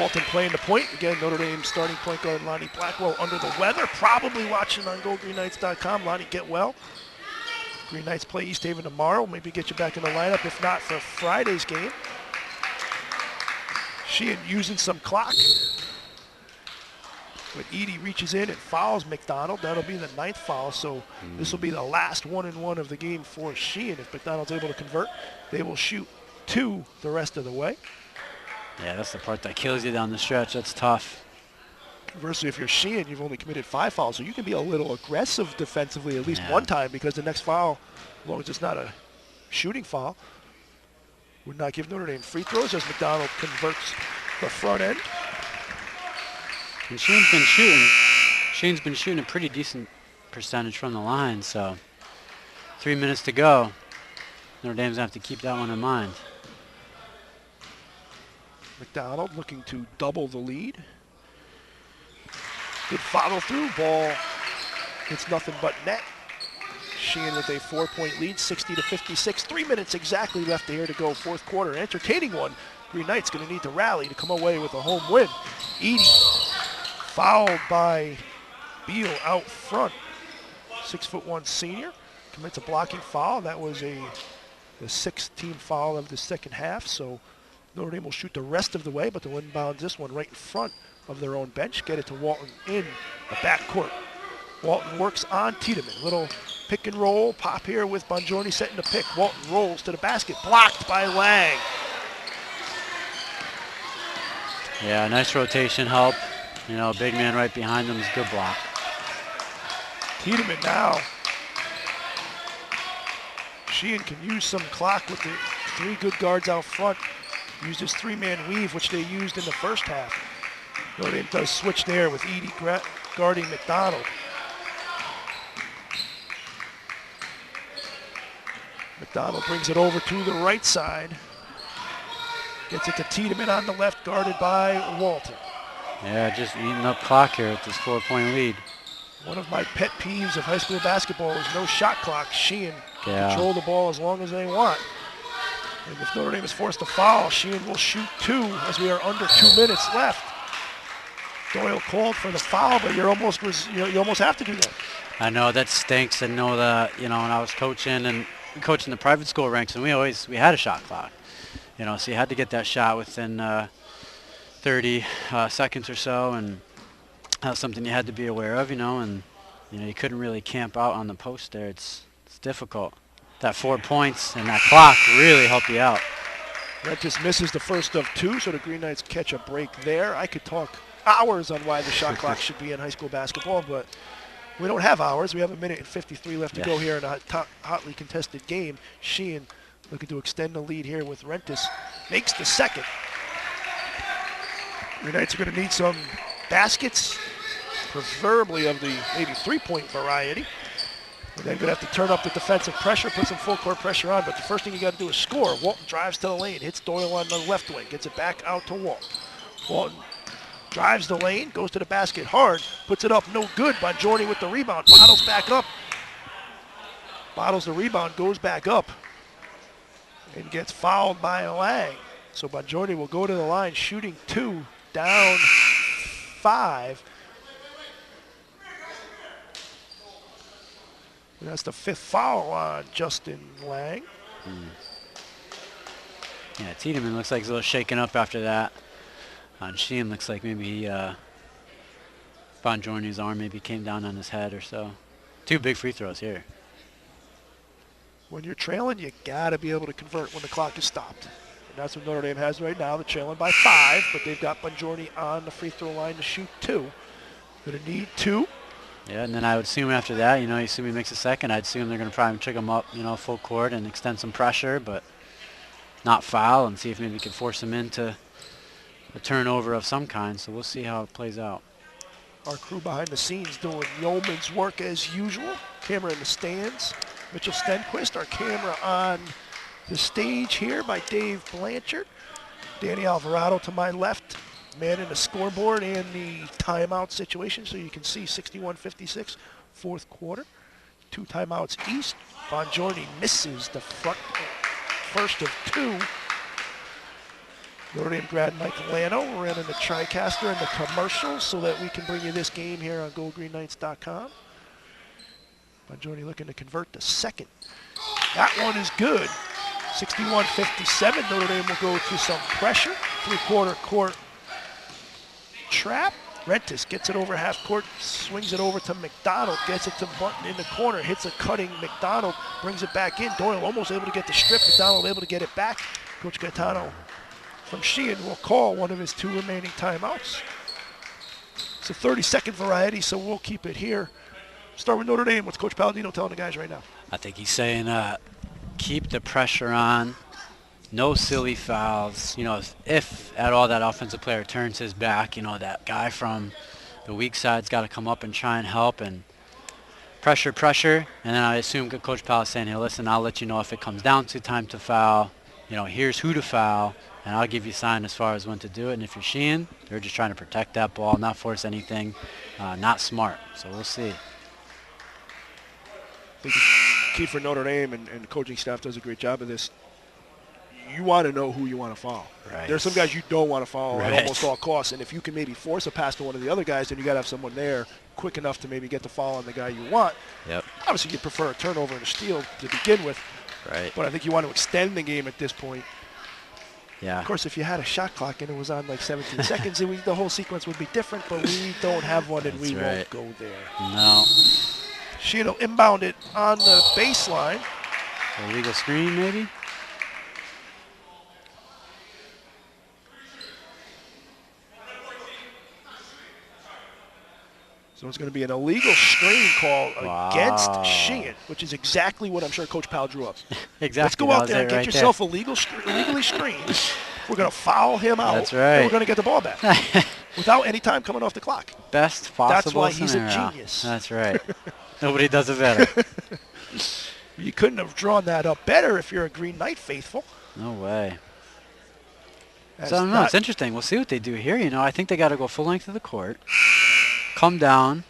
Walton playing the point. Again, Notre Dame starting point guard Lonnie Blackwell under the weather. Probably watching on GoGreenKnights.com. Lonnie, get well. Green Knights play East Haven tomorrow. Maybe get you back in the lineup, if not for Friday's game. Sheehan using some clock. But Edie reaches in and fouls McDonald. That'll be the 9th foul, so this will be the last 1-and-1 of the game for Sheehan. If McDonald's able to convert, they will shoot 2 the rest of the way. Yeah, that's the part that kills you down the stretch. That's tough. Conversely, if you're Sheehan, you've only committed 5 fouls, so you can be a little aggressive defensively at least one time, because the next foul, as long as it's not a shooting foul, would not give Notre Dame free throws as McDonald converts the front end. And Sheehan's been shooting a pretty decent percentage from the line, so 3 minutes to go. Notre Dame's going to have to keep that one in mind. McDonald looking to double the lead. Good follow through, ball hits nothing but net. Sheehan with a 4-point lead, 60-56. 3 minutes exactly left here to go, fourth quarter. Entertaining one. Green Knights going to need to rally to come away with a home win. Edie fouled by Beal out front. 6'1" senior commits a blocking foul. That was the 6th team foul of the second half. So Notre Dame will shoot the rest of the way, but they'll inbound this one right in front of their own bench. Get it to Walton in the backcourt. Walton works on Tiedemann. Little pick and roll. Pop here with Bongiorni setting the pick. Walton rolls to the basket. Blocked by Lang. Yeah, nice rotation help. You know, big man right behind him is a good block. Tiedemann now. Sheehan can use some clock with the 3 good guards out front. Used his 3-man weave, which they used in the first half. Notre Dame does switch there with Edie guarding McDonald. McDonald brings it over to the right side. Gets it to Tiedemann on the left, guarded by Walton. Yeah, just eating up clock here with this 4-point lead. One of my pet peeves of high school basketball is no shot clock. Sheehan control the ball as long as they want. And if Notre Dame is forced to foul, Sheehan will shoot 2 as we are under 2 minutes left. Doyle called for the foul, but you almost have to do that. I know that stinks. I know that, you know, when I was coaching the private school ranks, and we had a shot clock. You know, so you had to get that shot within 30 seconds or so, and that was something you had to be aware of, you know, and you know, you couldn't really camp out on the post there. It's difficult. That 4 points and that clock really help you out. Rentis misses the first of 2, so the Green Knights catch a break there. I could talk hours on why the shot clock should be in high school basketball, but we don't have hours. We have 1:53 left to go here in a hotly contested game. Sheehan looking to extend the lead here with Rentis. Makes the second. Green Knights are going to need some baskets, preferably of the maybe 3-point variety. And then going to have to turn up the defensive pressure, put some full court pressure on, but the first thing you got to do is score. Walton drives to the lane, hits Doyle on the left wing, gets it back out to Walton. Walton drives the lane, goes to the basket hard, puts it up, no good. Bongiorni with the rebound, bottles back up. Bottles the rebound, goes back up, and gets fouled by Lang. So Bongiorni will go to the line, shooting 2, down 5. And that's the 5th foul on Justin Lang. Yeah, Tiedemann looks like he's a little shaken up after that. And Sheehan looks like maybe Bongiorni's arm maybe came down on his head or so. 2 big free throws here. When you're trailing, you got to be able to convert when the clock is stopped. And that's what Notre Dame has right now. They're trailing by 5, but they've got Bongiorni on the free throw line to shoot 2. Going to need 2. Yeah, and then I would assume after that, you know, you assume he makes a second, I'd assume they're going to probably trick him up, you know, full court and extend some pressure, but not foul, and see if maybe we can force him into a turnover of some kind. So we'll see how it plays out. Our crew behind the scenes doing yeoman's work as usual. Camera in the stands. Mitchell Stenquist, our camera on the stage here by Dave Blanchard. Danny Alvarado to my left, manning the scoreboard and the timeout situation, so you can see 61-56, fourth quarter. 2 timeouts east. Bongiorni misses the first of 2. Notre Dame grad Mike Lano ran in the TriCaster and the commercials so that we can bring you this game here on GoldGreenKnights.com. Bongiorni looking to convert the second. That one is good. 61-57. Notre Dame will go to some pressure. 3/4 court trap. Rentis gets it over half court, swings it over to McDonald, gets it to Bunton in the corner, hits a cutting McDonald, brings it back in. Doyle almost able to get the strip. McDonald able to get it back. Coach Gaetano from Sheehan will call one of his 2 remaining timeouts. It's a 30-second variety, so we'll keep it here. Start with Notre Dame. What's Coach Palladino telling the guys right now? I think he's saying keep the pressure on. No silly fouls. You know, if at all that offensive player turns his back, you know, that guy from the weak side's got to come up and try and help and pressure. And then I assume Coach Powell is saying, hey, listen, I'll let you know if it comes down to time to foul. You know, here's who to foul, and I'll give you a sign as far as when to do it. And if you're Sheehan, they're just trying to protect that ball, not force anything, not smart. So we'll see. I think the key for Notre Dame, and the coaching staff does a great job of this, you want to know who you want to foul. Right. There's some guys you don't want to foul Right. at almost all costs, and if you can maybe force a pass to one of the other guys, then you got to have someone there quick enough to maybe get the foul on the guy you want. Yep. Obviously, you prefer a turnover and a steal to begin with, Right. but I think you want to extend the game at this point. Yeah. Of course, if you had a shot clock and it was on like 17 seconds, the whole sequence would be different, but we don't have one, and That's we right. won't go there. No. Sheehan will inbound it on the baseline. Illegal screen, maybe? So it's going to be an illegal screen call Wow. against Sheehan, which is exactly what I'm sure Coach Powell drew up. Exactly. Let's go that out was there it and get right yourself illegally screened. We're going to foul him out. That's And right. we're going to get the ball back without any time coming off the clock. Best possible That's why he's a scenario. genius. That's right. Nobody does it better. You couldn't have drawn that up better if you're a Green Knight faithful. No way. That's So I don't know. not- It's interesting. We'll see what they do here. You know, I think they got to go full length of the court, come down.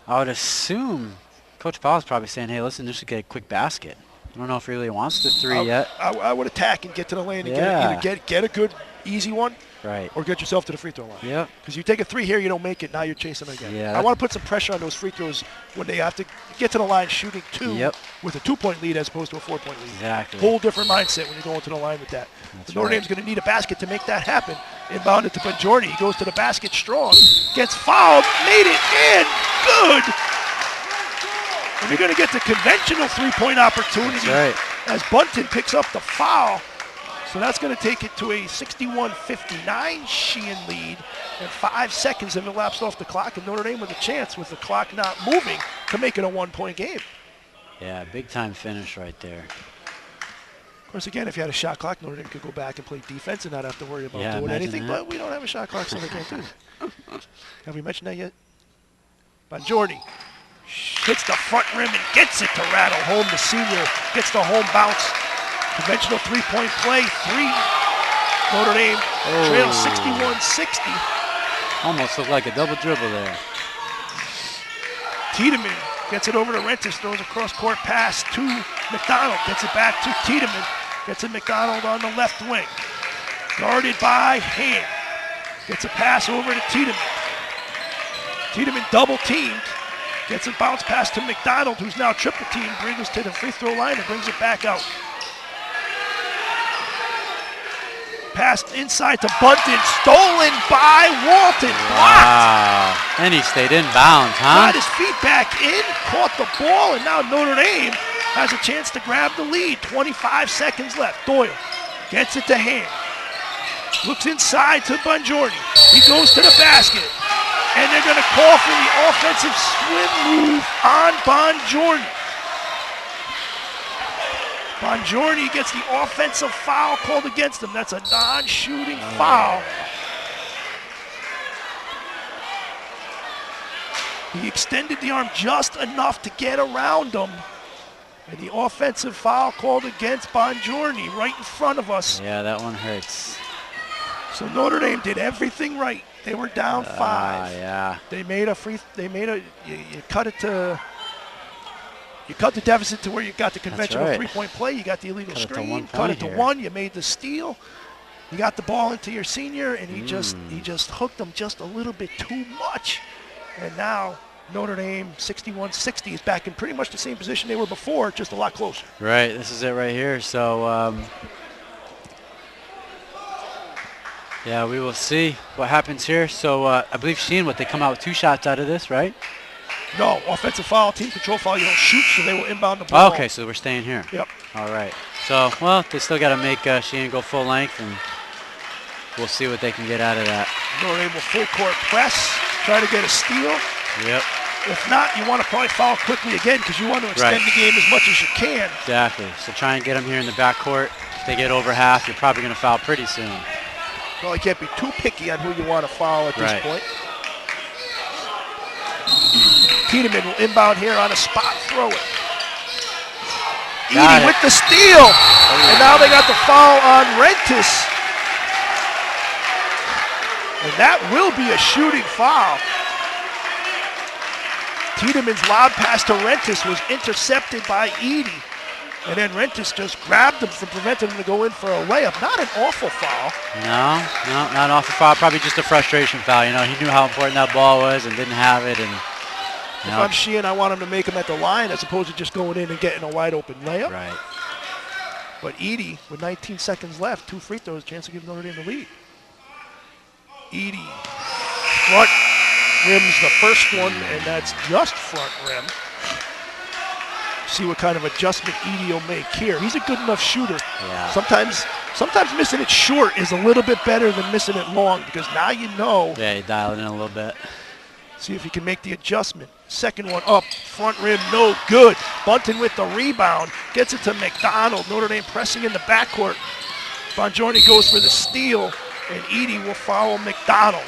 I would assume Coach Powell's probably saying, hey, listen, this should get a quick basket. I don't know if he really wants the 3 yet. I would attack and get to the lane and Yeah. get a good, easy one, Right. or get yourself to the free throw line. Yep. Because you take a 3 here, you don't make it, now you're chasing again. Yeah, I want to put some pressure on those free throws when they have to get to the line shooting 2 Yep. with a 2-point lead as opposed to a 4-point lead. Exactly. Whole different mindset when you go into the line with that. That's Notre right. Dame's going to need a basket to make that happen. Inbound it to Bongiorni. He goes to the basket strong, gets fouled, made it in, good. And you're going to get the conventional 3-point opportunity That's right. as Bunton picks up the foul. So that's going to take it to a 61-59 Sheehan lead. And 5 seconds have elapsed off the clock, and Notre Dame with a chance with the clock not moving to make it a 1-point game. Yeah, big time finish right there. Of course, again, if you had a shot clock, Notre Dame could go back and play defense and not have to worry about Yeah, doing imagine anything. that. But we don't have a shot clock, so they can't do that. Have we mentioned that yet? Bongiorni hits the front rim and gets it to rattle home. The senior gets the home bounce. Conventional 3-point play. 3. Notre Dame trails 61-60. Almost looked like a double dribble there. Tiedemann gets it over to Rentis, throws a cross-court pass to McDonald, gets it back to Tiedemann, gets it McDonald on the left wing. Guarded by Hand. Gets a pass over to Tiedemann. Tiedemann double-teamed, gets a bounce pass to McDonald, who's now triple-teamed, brings us to the free throw line and brings it back out. Passed inside to Bunton, stolen by Walton, blocked. Wow. And he stayed in bounds, huh? Got his feet back in, caught the ball, and now Notre Dame has a chance to grab the lead. 25 seconds left. Doyle gets it to Hand. Looks inside to Bongiorni. He goes to the basket. And they're going to call for the offensive swim move on Bongiorni. Bongiorni gets the offensive foul called against him. That's a non-shooting foul. He extended the arm just enough to get around him. And the offensive foul called against Bongiorni right in front of us. Yeah, that one hurts. So Notre Dame did everything right. They were down 5. Yeah. They made you cut it to, you cut the deficit to where you got the conventional right. 3-point play. You got the illegal Cut it to screen, 1 cut it point to here. 1. You made the steal. You got the ball into your senior, and he just hooked them just a little bit too much. And now Notre Dame 61-60 is back in pretty much the same position they were before, just a lot closer. Right, this is it right here. So, yeah, we will see what happens here. So I believe Sheehan, they come out with 2 shots out of this, right? No, offensive foul, team control foul. You don't shoot, so they will inbound the ball. Oh, okay, so we're staying here. Yep. All right. So, well, they still got to make Sheehan go full length, and we'll see what they can get out of that. Notre Dame will full court press, try to get a steal. Yep. If not, you want to probably foul quickly again because you want to extend the game as much as you can. Exactly. So try and get them here in the backcourt. If they get over half, you're probably going to foul pretty soon. Well, you can't be too picky on who you want to foul at this point. Tiedemann will inbound here on a spot throw it. Edey with the steal. And now they got the foul on Rentis. And that will be a shooting foul. Tiedemann's lob pass to Rentis was intercepted by Edey. And then Rentis just grabbed him from preventing him to go in for a layup. Not an awful foul. No, not an awful foul. Probably just a frustration foul. You know, he knew how important that ball was and didn't have it. And if I'm Sheehan, I want him to make him at the line as opposed to just going in and getting a wide open layup. Right. But Edey, with 19 seconds left, 2 free throws, chance to give Notre Dame the lead. Edey, front rim's the first one, and that's just front rim. See what kind of adjustment Edey will make here. He's a good enough shooter. Yeah. Sometimes missing it short is a little bit better than missing it long because now you know. Yeah, you dial it in a little bit. See if he can make the adjustment. Second one up, front rim, no good. Bunton with the rebound, gets it to McDonald. Notre Dame pressing in the backcourt. Bongiorni goes for the steal, and Edey will foul McDonald.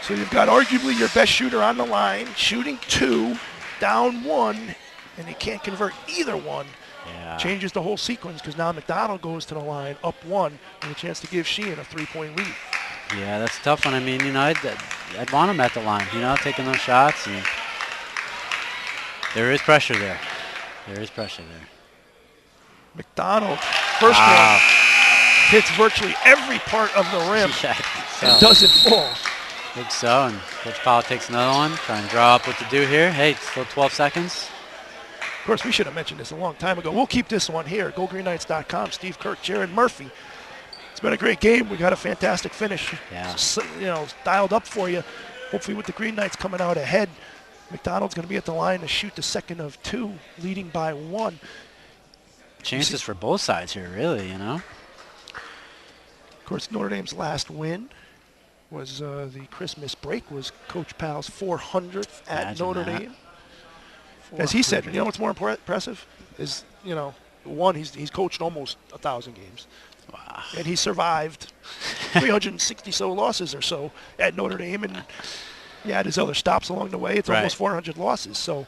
So you've got arguably your best shooter on the line, shooting 2, down 1, and he can't convert either one. Yeah. Changes the whole sequence because now McDonald goes to the line, up 1, and a chance to give Sheehan a 3-point lead. Yeah, that's a tough one. I mean, you know, I'd want him at the line, you know, taking those shots. And there is pressure there. McDonald, first one, hits virtually every part of the rim and doesn't fall. I think so, and Coach Powell takes another one, try and draw up what to do here. Hey, still 12 seconds. Of course, we should have mentioned this a long time ago. We'll keep this one here, GoGreenKnights.com, Steve Kirk, Jared Murphy. It's been a great game. We got a fantastic finish. Yeah. You know, dialed up for you. Hopefully with the Green Knights coming out ahead, McDonald's going to be at the line to shoot the second of 2, leading by 1. Chances for both sides here, really, you know. Of course, Notre Dame's last win was the Christmas break, was Coach Powell's 400th at Notre Dame. As he said, you know what's more impressive is, you know, one, he's coached almost 1,000 games. Wow. And he survived 360 so losses or so at Notre Dame, and he had his other stops along the way. It's almost 400 losses. So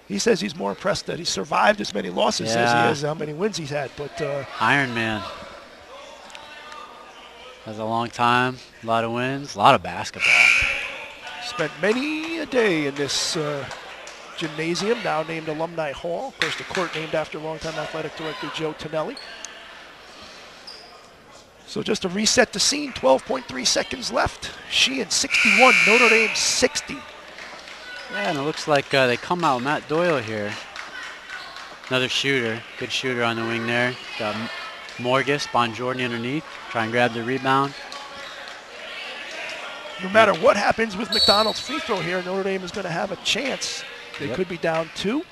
he says he's more impressed that he survived as many losses as he has how many wins he's had. But Iron Man. Has a long time, a lot of wins, a lot of basketball. Spent many a day in this gymnasium, now named Alumni Hall. Of course, the court named after longtime athletic director Joe Tonelli. So just to reset the scene, 12.3 seconds left. Sheehan 61, Notre Dame 60. Yeah, and it looks like they come out. Matt Doyle here. Another shooter, good shooter on the wing there. Got Morgus, Bongiorni underneath. Try and grab the rebound. No matter what happens with McDonald's free throw here, Notre Dame is going to have a chance. They could be down 2.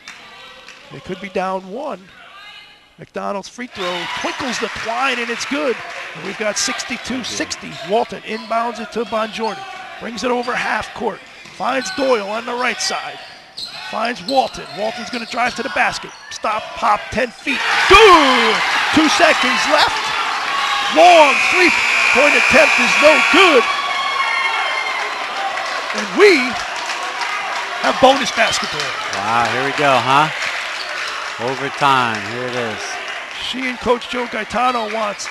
They could be down 1. McDonald's free throw twinkles the twine, and it's good. And we've got 62-60. Walton inbounds it to Bongiorni. Brings it over half court. Finds Doyle on the right side. Finds Walton. Walton's going to drive to the basket. Stop, pop, 10 feet. Good! 2 seconds left. Long three-point attempt is no good. And we have bonus basketball. Wow, here we go, huh? Overtime, here it is. Sheehan coach Joe Gaetano wants,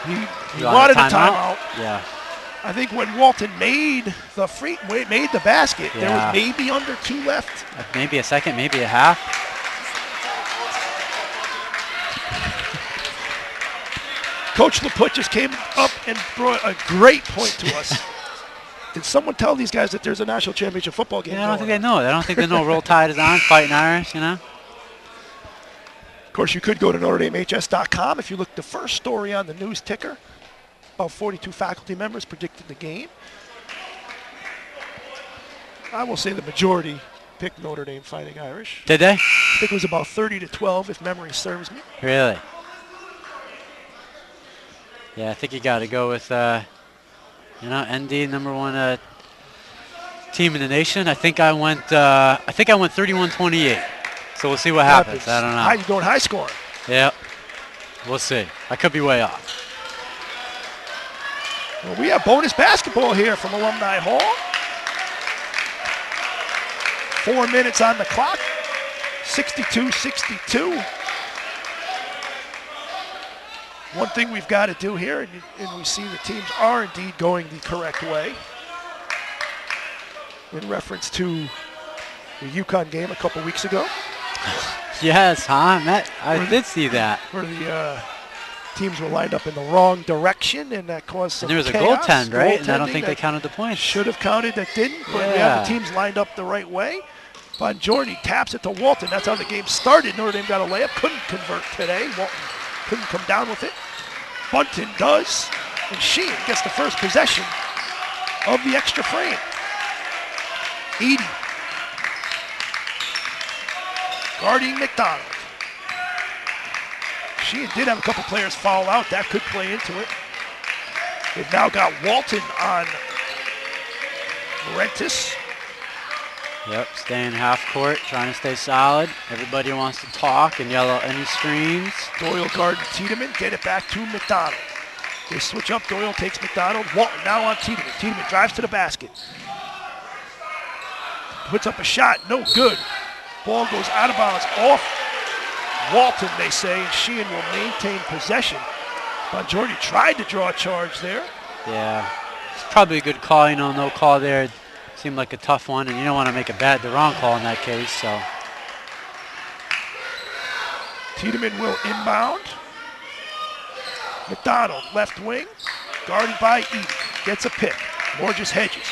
he You want wanted a timeout. Yeah. I think when Walton made the basket, there was maybe under 2 left. Maybe a second, maybe a half. Coach LaPut just came up and brought a great point to us. Did someone tell these guys that there's a national championship football game? Yeah, I don't think they know it. I don't think they know Roll Tide is on, Fighting Irish, you know? Of course, you could go to NotreDameHS.com. If you look the first story on the news ticker, about 42 faculty members predicted the game. I will say the majority picked Notre Dame Fighting Irish. Did they? I think it was about 30-12, if memory serves me. Really? Yeah, I think you got to go with, ND, number one team in the nation. I think I went 31-28. So we'll see what happens. I don't know. You're going high scoring. Yeah, we'll see. I could be way off. Well, we have bonus basketball here from Alumni Hall. 4 minutes on the clock. 62-62. One thing we've got to do here, and we see the teams are indeed going the correct way. In reference to the UConn game a couple weeks ago. Yes, huh? I did see that. Where the teams were lined up in the wrong direction, and that caused some chaos. And there was chaos. a goaltend, right? And I don't think they counted the points. Should have counted, that didn't, but we have the teams lined up the right way. Bongiorni taps it to Walton. That's how the game started. Notre Dame got a layup, couldn't convert today. Walton couldn't come down with it. Bunton does, and Sheehan gets the first possession of the extra frame. Edie guarding McDonald. Sheehan did have a couple players foul out. That could play into it. They've now got Walton on Rentis. Yep, staying half court, trying to stay solid. Everybody wants to talk and yell out any screens. Doyle guarding Tiedemann, get it back to McDonald. They switch up, Doyle takes McDonald. Walton now on Tiedemann. Tiedemann drives to the basket. Puts up a shot, no good. Ball goes out of bounds off Walton, they say, and Sheehan will maintain possession. Bongiorni tried to draw a charge there. Yeah, it's probably a good call, no call there. Seemed like a tough one, and you don't want to make the wrong call in that case, so. Tiedemann will inbound. McDonald, left wing, guarded by Edie, gets a pick. Morges hedges.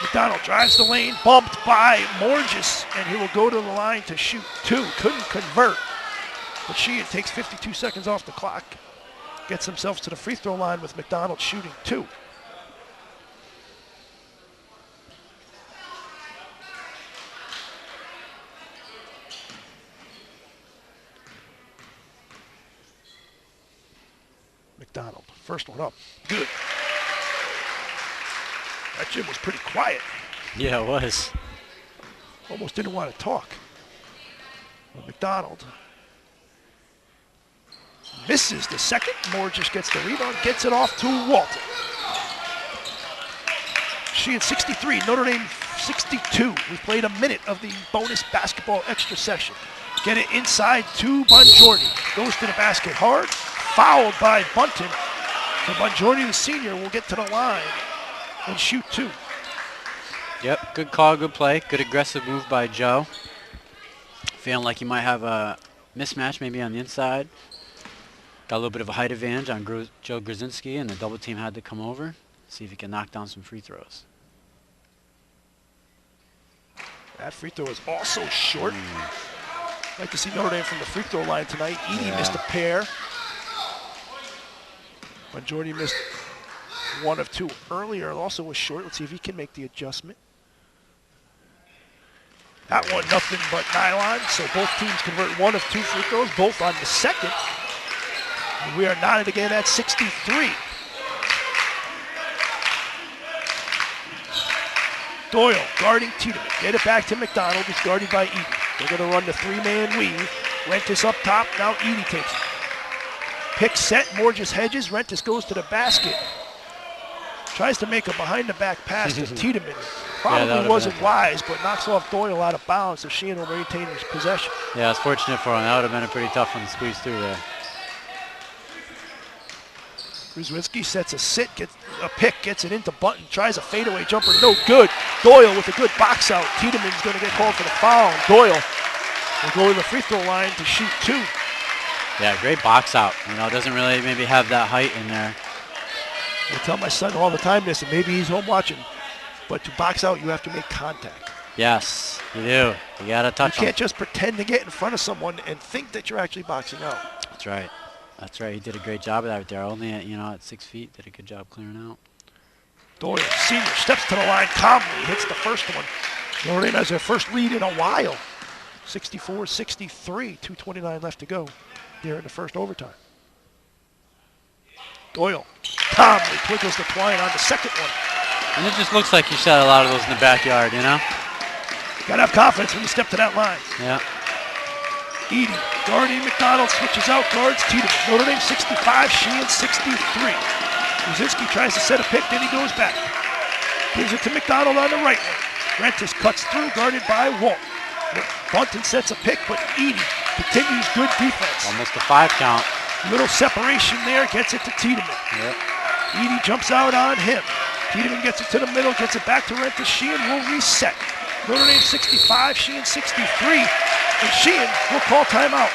McDonald drives the lane, bumped by Morges, and he will go to the line to shoot 2. Couldn't convert, but Sheehan takes 52 seconds off the clock. Gets himself to the free throw line with McDonald shooting 2. McDonald, first one up, good. That gym was pretty quiet. Yeah, it was. Almost didn't want to talk. Well, McDonald misses the second. Morges gets the rebound, gets it off to Walton. Sheehan 63, Notre Dame 62. We've played a minute of the bonus basketball extra session. Get it inside to Bongiorni. Goes to the basket hard. Fouled by Bunton. So Bongiorni, the senior, will get to the line and shoot 2. Yep, good call, good play. Good aggressive move by Joe. Feeling like he might have a mismatch maybe on the inside. Got a little bit of a height advantage on Joe Grzinski, and the double team had to come over. See if he can knock down some free throws. That free throw is also short. Like to see Notre Dame from the free throw line tonight. Edie missed a pair. Bongiorni missed 1 of 2 earlier, also was short. Let's see if he can make the adjustment. That one, nothing but nylon. So both teams convert 1 of 2 free throws, both on the second. And we are knotted again at 63. Doyle guarding Tiedemann. Get it back to McDonald, who's guarded by Edie. They're going to run the 3-man weave. Rentis up top, now Edie takes it. Pick set, Morges hedges, Rentis goes to the basket. Tries to make a behind-the-back pass to Tiedemann. Probably wasn't wise, but knocks off Doyle out of bounds, so Sheehan will maintain his possession. Yeah, it's fortunate for him. That would have been a pretty tough one to squeeze through there. Brzezinski sets a sit, gets a pick, gets it into Button, tries a fadeaway jumper, no good. Doyle with a good box out. Tiedemann's going to get called for the foul. And Doyle will go to the free throw line to shoot 2. Yeah, great box out. You know, doesn't really maybe have that height in there. I tell my son all the time this, and maybe he's home watching, but to box out, you have to make contact. Yes, you do. You got to touch You can't just pretend to get in front of someone and think that you're actually boxing out. That's right. That's right. He did a great job of that there. Only at, at 6 feet, did a good job clearing out. Doyle, senior, steps to the line calmly, hits the first one. Notre Dame has their first lead in a while. 64-63, 2:29 left to go here in the first overtime. Doyle, calmly twinkles the twine on the second one. And it just looks like you shot a lot of those in the backyard, you know? Got to have confidence when you step to that line. Yeah. Edie, guarding McDonald, switches out, guards Tiedemann. Notre Dame 65, Sheehan 63. Brzezinski tries to set a pick, then he goes back. Gives it to McDonald on the right wing. Rentis cuts through, guarded by Walt. Bunton sets a pick, but Edie continues good defense. Almost a 5 count. Little separation there, gets it to Tiedemann. Yep. Edie jumps out on him. Tiedemann gets it to the middle, gets it back to Rentis. Sheehan will reset. Notre Dame 65, Sheehan 63. And Sheehan will call timeout.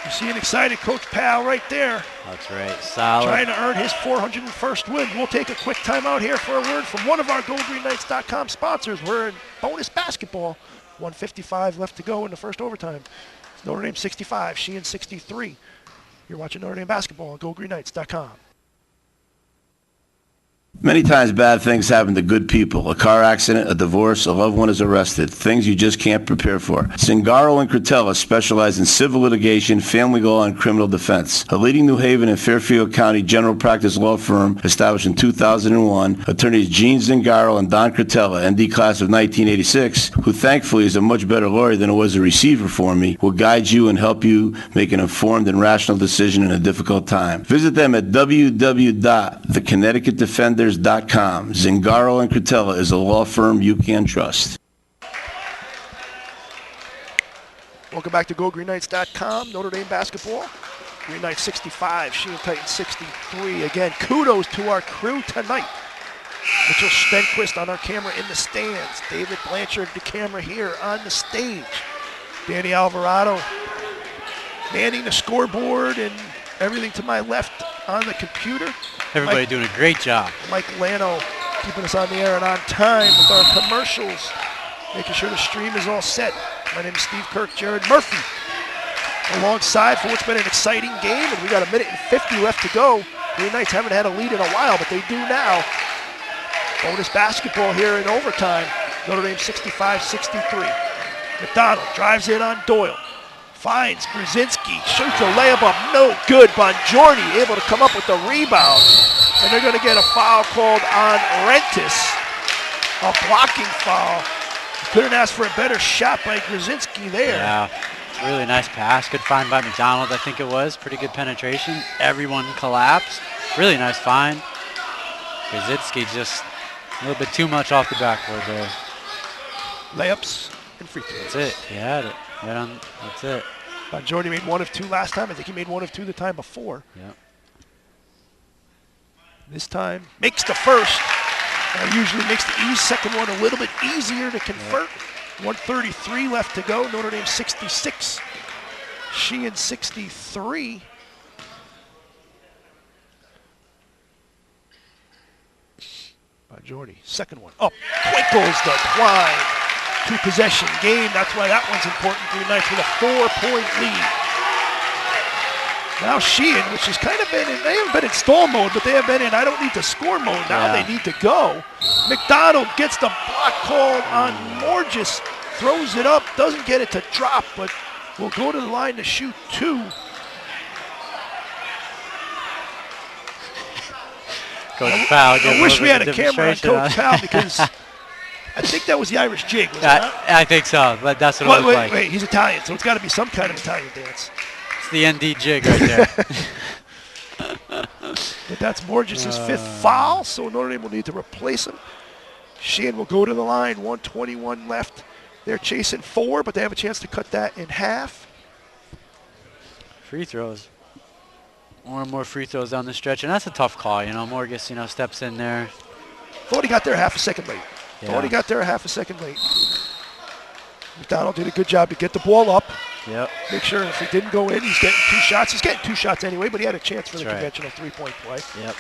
You see an excited Coach Powell right there. That's right, solid. Trying to earn his 401st win. We'll take a quick timeout here for a word from one of our GoGreenKnights.com sponsors. We're in bonus basketball. 1:55 left to go in the first overtime. Notre Dame 65, Sheehan 63. You're watching Notre Dame basketball on GoGreenKnights.com. Many times bad things happen to good people. A car accident, a divorce, a loved one is arrested. Things you just can't prepare for. Zingaro and Cretella specialize in civil litigation, family law, and criminal defense. A leading New Haven and Fairfield County general practice law firm established in 2001, attorneys Gene Zingaro and Don Cretella, ND class of 1986, who thankfully is a much better lawyer than it was a receiver for me, will guide you and help you make an informed and rational decision in a difficult time. Visit them at www.theconnecticutdefender.com. Zingaro and Cretella is a law firm you can trust. Welcome back to GoGreenKnights.com. Notre Dame basketball. Green Knights 65, Sheehan Titans 63. Again, kudos to our crew tonight. Mitchell Stenquist on our camera in the stands. David Blanchard, the camera here on the stage. Danny Alvarado manning the scoreboard and everything to my left on the computer. Everybody doing a great job. Mike Lano keeping us on the air and on time with our commercials, making sure the stream is all set. My name is Steve Kirk, Jared Murphy, alongside for what's been an exciting game, and we got 1:50 left to go. Green Knights haven't had a lead in a while, but they do now. Bonus basketball here in overtime. Notre Dame 65-63. McDonald drives in on Doyle. Finds Brzezinski, shoots a layup up, no good. Bongiorni able to come up with the rebound. And they're going to get a foul called on Rentis. A blocking foul. Couldn't ask for a better shot by Brzezinski there. Yeah, really nice pass. Good find by McDonald, I think it was. Pretty good penetration. Everyone collapsed. Really nice find. Brzezinski just a little bit too much off the backboard there. Layups and free throws. That's it. He had it. Right on. That's it. Bongiorni made 1 of 2 last time. I think he made 1 of 2 the time before. Yep. This time makes the first. Usually makes the second one a little bit easier to convert. Yep. 1:33 left to go. Notre Dame 66. Sheehan 63. Bongiorni, second one up. Twinkles the twine. 2-possession game. That's why that one's important. Green Knights with a 4-point lead. Now Sheehan, which has kind of been in, they haven't been in stall mode, but they have been in I don't need to score mode. Now they need to go. McDonald gets the block called on Morges. Throws it up, doesn't get it to drop, but will go to the line to shoot 2. Coach Powell. I wish we had a camera on Coach Powell because I think that was the Irish jig, was it not? I think so, but that's what it looked like. Wait, he's Italian, so it's got to be some kind of Italian dance. It's the ND jig right there. The that's Borges' fifth foul, so Notre Dame will need to replace him. Sheehan will go to the line, 1:21 left. They're chasing 4, but they have a chance to cut that in half. Free throws. More and more free throws down the stretch, and that's a tough call. Morgus, steps in there. Thought he got there half a second late. Yeah. Thought he got there half a second late. McDonald did a good job to get the ball up. Yep. Make sure if he didn't go in, he's getting 2 shots. He's getting 2 shots anyway, but he had a chance for the That's right. conventional three-point play. Yep.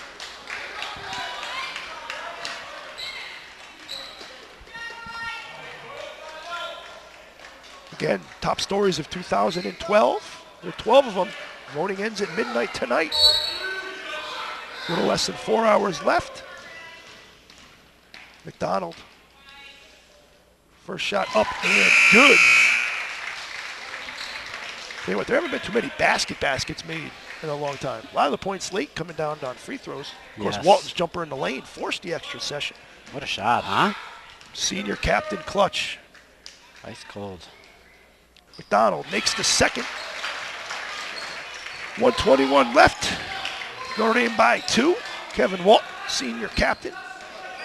Again, top stories of 2012. There are 12 of them. Voting ends at midnight tonight. A little less than 4 hours left. McDonald. First shot up and good. Tell you what, there haven't been too many baskets made in a long time. A lot of the points late coming down on free throws. Of course, Yes. Walton's jumper in the lane forced the extra session. What a shot, huh? Senior captain clutch. Ice cold. McDonald makes the second. 1:21 left. Notre Dame by 2. Kevin Walton, senior captain,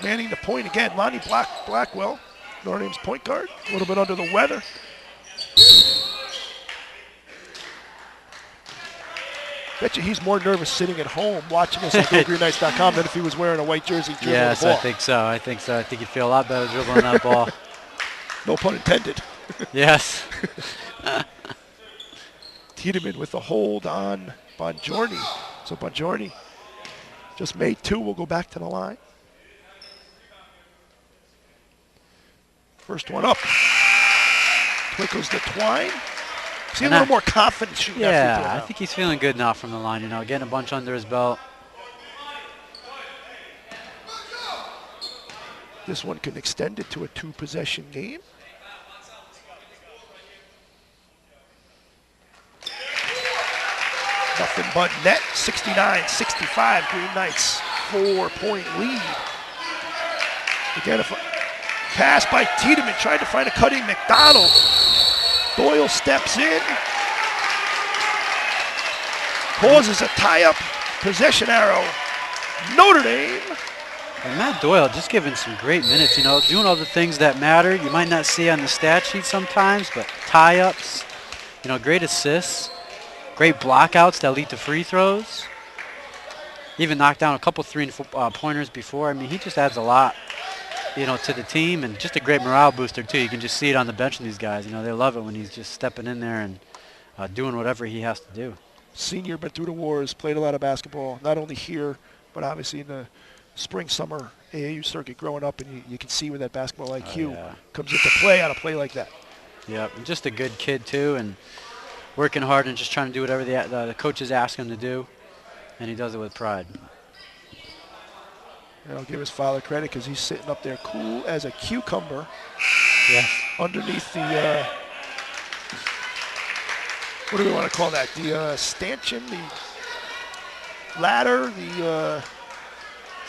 manning the point again. Lonnie Blackwell, Notre Dame's point guard, a little bit under the weather. Bet you he's more nervous sitting at home watching us on GoGreenKnights.com than if he was wearing a white jersey dribbling Yes, the ball. I think so. I think he'd feel a lot better dribbling that ball. No pun intended. Yes. Tiedemann with the hold on Bongiorni. So Bongiorni just made 2. We'll go back to the line. First one up. Twinkles the twine. See a little more confidence shooting that free throw Yeah, I now. think he's feeling good now from the line, getting a bunch under his belt. This one can extend it to a 2-possession game. Nothing but net, 69-65, Green Knights, 4-point lead. Again, a pass by Tiedemann, tried to find a cutting McDonald. Doyle steps in, causes a tie-up, possession arrow, Notre Dame. And Matt Doyle just giving some great minutes, doing all the things that matter. You might not see on the stat sheet sometimes, but tie-ups, great assists. Great blockouts that lead to free throws. Even knocked down a couple 3-pointers before. I mean, he just adds a lot, to the team, and just a great morale booster too. You can just see it on the bench of these guys. They love it when he's just stepping in there and doing whatever he has to do. Senior, been through the wars, played a lot of basketball, not only here, but obviously in the spring, summer AAU circuit growing up, and you can see where that basketball IQ comes into play on a play like that. Yep, and just a good kid too, and working hard and just trying to do whatever the coaches ask him to do, and he does it with pride. And I'll give his father credit because he's sitting up there cool as a cucumber. Yes. Underneath the, what do we want to call that? The stanchion, the ladder, the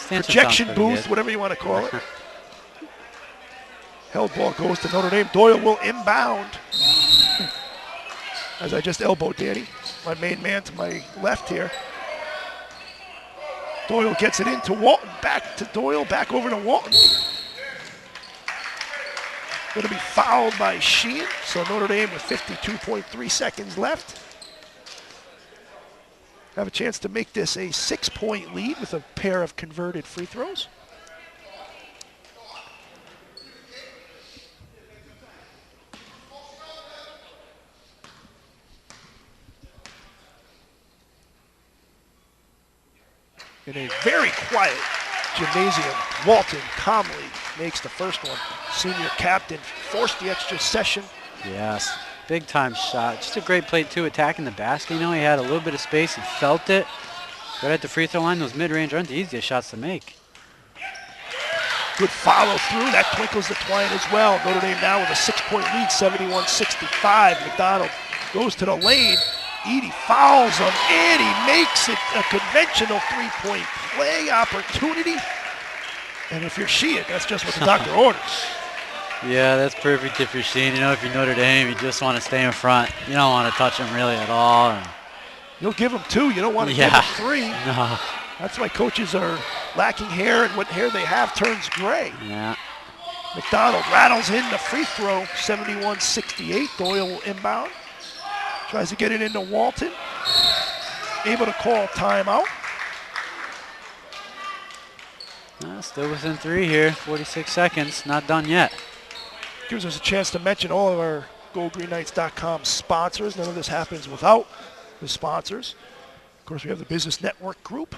projection booth, whatever you want to call it. Held ball goes to Notre Dame. Doyle will inbound. As I just elbowed Danny, my main man to my left here. Doyle gets it into Walton, back to Doyle, back over to Walton. Going to be fouled by Sheehan, so Notre Dame with 52.3 seconds left. Have a chance to make this a 6-point lead with a pair of converted free throws. In a very quiet gymnasium, Walton calmly makes the first one. Senior captain forced the extra session. Yes, big time shot. Just a great play too, attacking the basket. He had a little bit of space. He felt it. Right at the free throw line, those mid-range aren't the easiest shots to make. Good follow through. That twinkles the twine as well. Notre Dame now with a 6-point lead, 71-65. McDonald goes to the lane. Edie fouls him, and he makes it a conventional 3-point play opportunity. And if you're Sheehan, that's just what the doctor orders. Yeah, that's perfect if you're Sheehan. If you're Notre Dame, you just want to stay in front. You don't want to touch him really at all. And You'll give him 2. You don't want to give him 3. No. That's why coaches are lacking hair, and what hair they have turns gray. Yeah. McDonald rattles in the free throw, 71-68. Doyle will inbound. Tries to get it into Walton. Able to call timeout. Still within 3 here, 46 seconds, not done yet. Gives us a chance to mention all of our GoGreenKnights.com sponsors. None of this happens without the sponsors. Of course, we have the Business Network Group,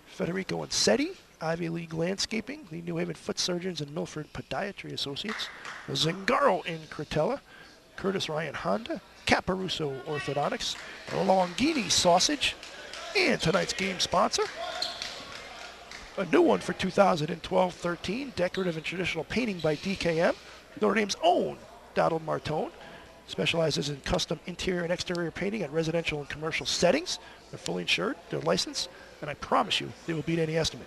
Federico and Seti, Ivy League Landscaping, the New Haven Foot Surgeons and Milford Podiatry Associates, Zingaro in Cretella, Curtis Ryan Honda, Caparuso Orthodontics, Longini Sausage, and tonight's game sponsor, a new one for 2012-13, Decorative and Traditional Painting by DKM, Notre Dame's own Donald Martone, specializes in custom interior and exterior painting at residential and commercial settings. They're fully insured, they're licensed, and I promise you they will beat any estimate.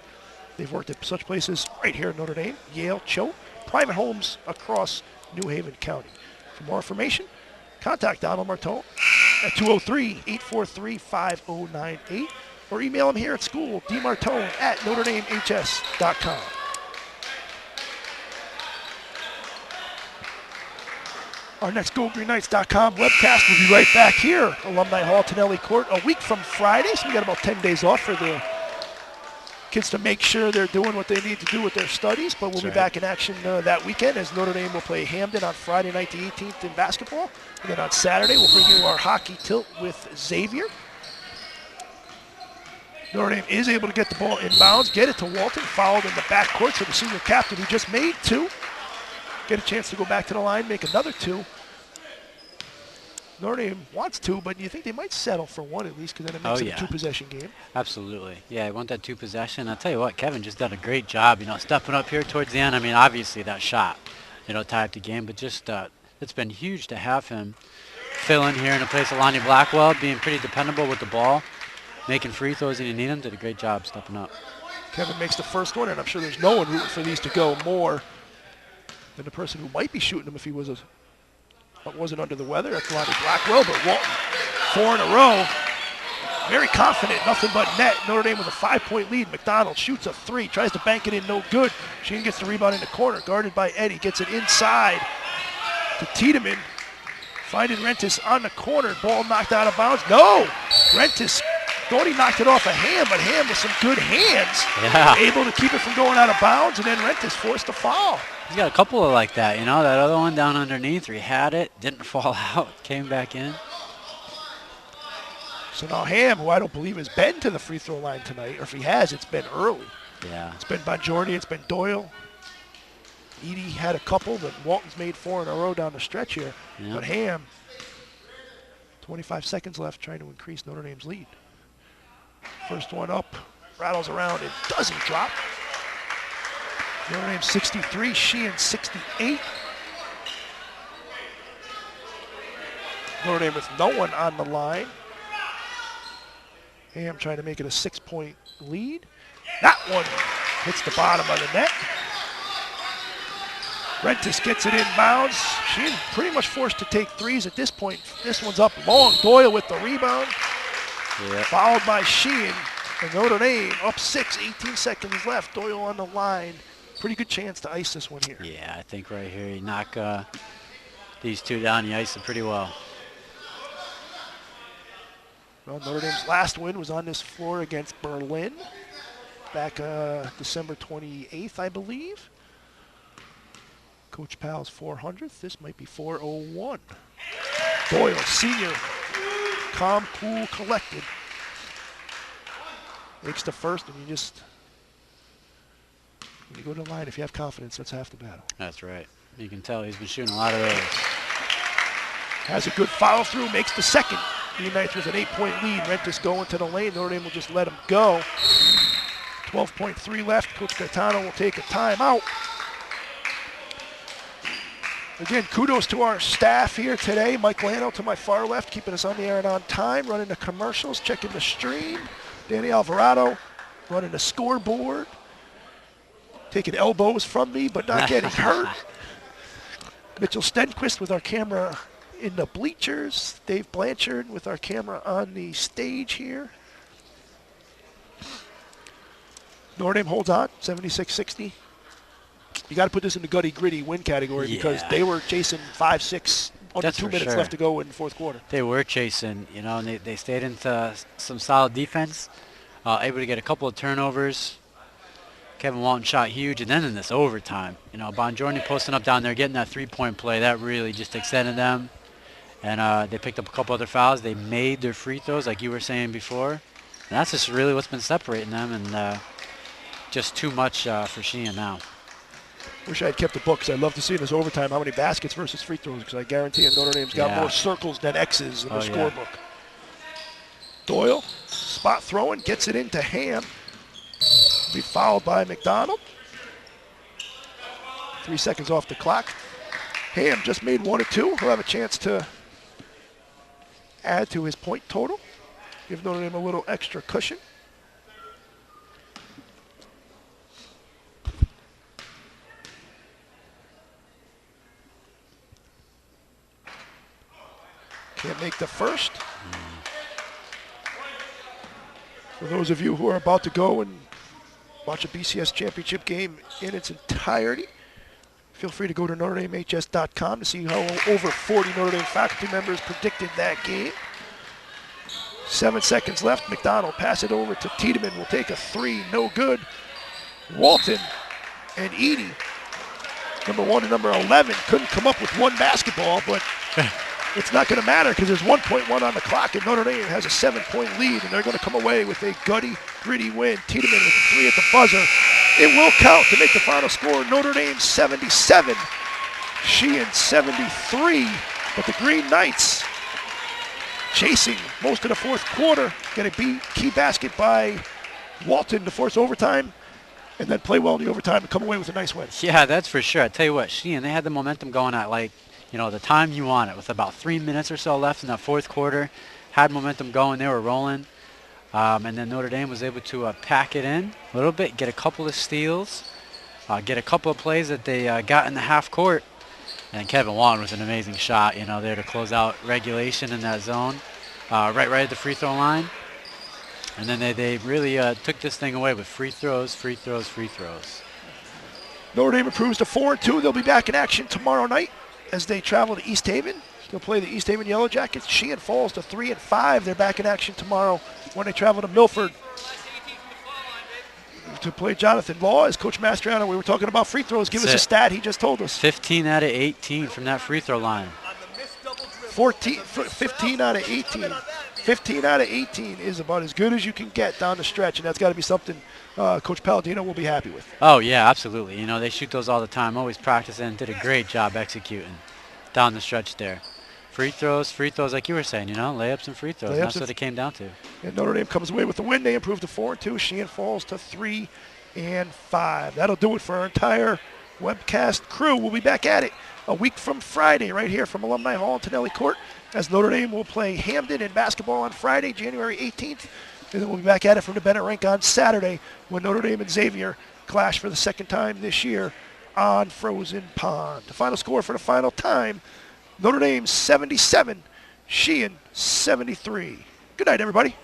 They've worked at such places right here in Notre Dame, Yale, Choate, private homes across New Haven County. For more information, contact Donald Martone at 203-843-5098 or email him here at school, dmartone@NotreDameHS.com. Our next GoGreenKnights.com webcast will be right back here, Alumni Hall, Tonelli Court, a week from Friday, so we got about 10 days off for the kids to make sure they're doing what they need to do with their studies, but we'll be back in action that weekend as Notre Dame will play Hamden on Friday night, the 18th in basketball. And then on Saturday, we'll bring you our hockey tilt with Xavier. Notre Dame is able to get the ball inbounds, get it to Walton, fouled in the backcourt, so the senior captain who just made 2, get a chance to go back to the line, make another 2. Notre Dame wants 2, but you think they might settle for 1 at least, because then it makes it a 2-possession game. Absolutely. Yeah, I want that 2-possession. I'll tell you what, Kevin just done a great job, stepping up here towards the end. I mean, obviously that shot, tied up the game, but just it's been huge to have him fill in here in a place of Lonnie Blackwell, being pretty dependable with the ball, making free throws when you need him. Did a great job stepping up. Kevin makes the first one, and I'm sure there's no one rooting for these to go more than the person who might be shooting them if he wasn't under the weather. That's Lonnie Blackwell, but Walton, 4 in a row. Very confident, nothing but net. Notre Dame with a 5-point lead. McDonald shoots a 3, tries to bank it in, no good. Sheehan gets the rebound in the corner, guarded by Eddie, gets it inside to Tiedemann. Finding Rentis on the corner, ball knocked out of bounds. No! Rentis thought he knocked it off of Ham, but Ham with some good hands, able to keep it from going out of bounds, and then Rentis forced a foul. He's got a couple of like that, that other one down underneath where he had it, didn't fall out, came back in. So now Ham, who I don't believe has been to the free throw line tonight, or if he has, it's been early. Yeah. It's been Bonjordi, it's been Doyle. Edie had a couple, but Walton's made 4 in a row down the stretch here. Yep. But Ham, 25 seconds left, trying to increase Notre Dame's lead. First one up, rattles around, it doesn't drop. Notre Dame 63, Sheehan 68. Notre Dame with no one on the line. Ham trying to make it a 6-point lead. That one hits the bottom of the net. Rentis gets it inbounds. Sheehan pretty much forced to take 3s at this point. This one's up long. Doyle with the rebound. Yep. Fouled by Sheehan. And Notre Dame up 6, 18 seconds left. Doyle on the line. Pretty good chance to ice this one here. Yeah, I think right here you knock these 2 down, you ice them pretty well. Well, Notre Dame's last win was on this floor against Berlin back December 28th, I believe. Coach Powell's 400th. This might be 401. Doyle, senior, calm, cool, collected. Makes the first, and when you go to the line, if you have confidence, that's half the battle. That's right. You can tell he's been shooting a lot of those. Has a good follow through, makes the second. The Unites with an 8-point lead. Rentis going to the lane. Notre Dame will just let him go. 12.3 left. Coach Gaetano will take a timeout. Again, kudos to our staff here today. Mike Lano to my far left, keeping us on the air and on time, running the commercials, checking the stream. Danny Alvarado running the scoreboard, taking elbows from me but not getting hurt. Mitchell Stenquist with our camera in the bleachers. Dave Blanchard with our camera on the stage here. Notre Dame holds on, 76-60. You got to put this in the gritty win category because they were chasing 5-6 under That's 2 for minutes sure. left to go in the fourth quarter. They were chasing, you know, and they stayed into some solid defense, able to get a couple of turnovers. Kevin Walton shot huge, and then in this overtime, you know, Bongiorno posting up down there, getting that three-point play, that really just extended them. And they picked up a couple other fouls. They made their free throws, like you were saying before. And that's just really what's been separating them, and just too much for Sheehan now. Wish I had kept the book because I'd love to see in this overtime how many baskets versus free throws because I guarantee you Notre Dame's got more circles than X's in the scorebook. Doyle, spot throwing, gets it into Ham. Be fouled by McDonald. 3 seconds off the clock. Ham just made 1 or 2. He'll have a chance to add to his point total. Give Notre Dame a little extra cushion. Can't make the first. For those of you who are about to go and watch a BCS championship game in its entirety, feel free to go to NotreDameHS.com to see how over 40 Notre Dame faculty members predicted that game. 7 seconds left. McDonald pass it over to Tiedemann. Will take a 3. No good. Walton and Edie, number 1 and number 11, couldn't come up with 1 basketball, but it's not going to matter because there's 1.1 on the clock, and Notre Dame has a 7-point lead, and they're going to come away with a gritty win. Tiedemann with the 3 at the buzzer. It will count to make the final score. Notre Dame 77, Sheehan 73, but the Green Knights chasing most of the fourth quarter. Get a key basket by Walton to force overtime, and then play well in the overtime and come away with a nice win. Yeah, that's for sure. I tell you what, Sheehan, they had the momentum going at the time you want it, with about 3 minutes or so left in that fourth quarter. Had momentum going, they were rolling. And then Notre Dame was able to pack it in a little bit, get a couple of steals, get a couple of plays that they got in the half court. And Kevin Walton with an amazing shot, there to close out regulation in that zone, right at the free throw line. And then they really took this thing away with free throws. Notre Dame improves to 4-2. They'll be back in action tomorrow night as they travel to East Haven. They'll play the East Haven Yellow Jackets. Sheehan falls to 3-5. They're back in action tomorrow when they travel to Milford to play Jonathan Law. As Coach Mastriano, we were talking about free throws. Give us a stat. He just told us. 15 out of 18 from that free throw line. 15 out of 18. 15 out of 18 is about as good as you can get down the stretch, and that's got to be something Coach Palladino will be happy with. Oh, yeah, absolutely. They shoot those all the time, always practicing, did a great job executing down the stretch there. Free throws, like you were saying, layups and free throws. That's what it came down to. And Notre Dame comes away with the win. They improve to 4-2. Sheehan falls to 3-5. That'll do it for our entire webcast crew. We'll be back at it a week from Friday right here from Alumni Hall in Tonelli Court, as Notre Dame will play Hamden in basketball on Friday, January 18th. And then we'll be back at it from the Bennett Rink on Saturday when Notre Dame and Xavier clash for the second time this year on Frozen Pond. The final score for the final time, Notre Dame 77, Sheehan 73. Good night, everybody.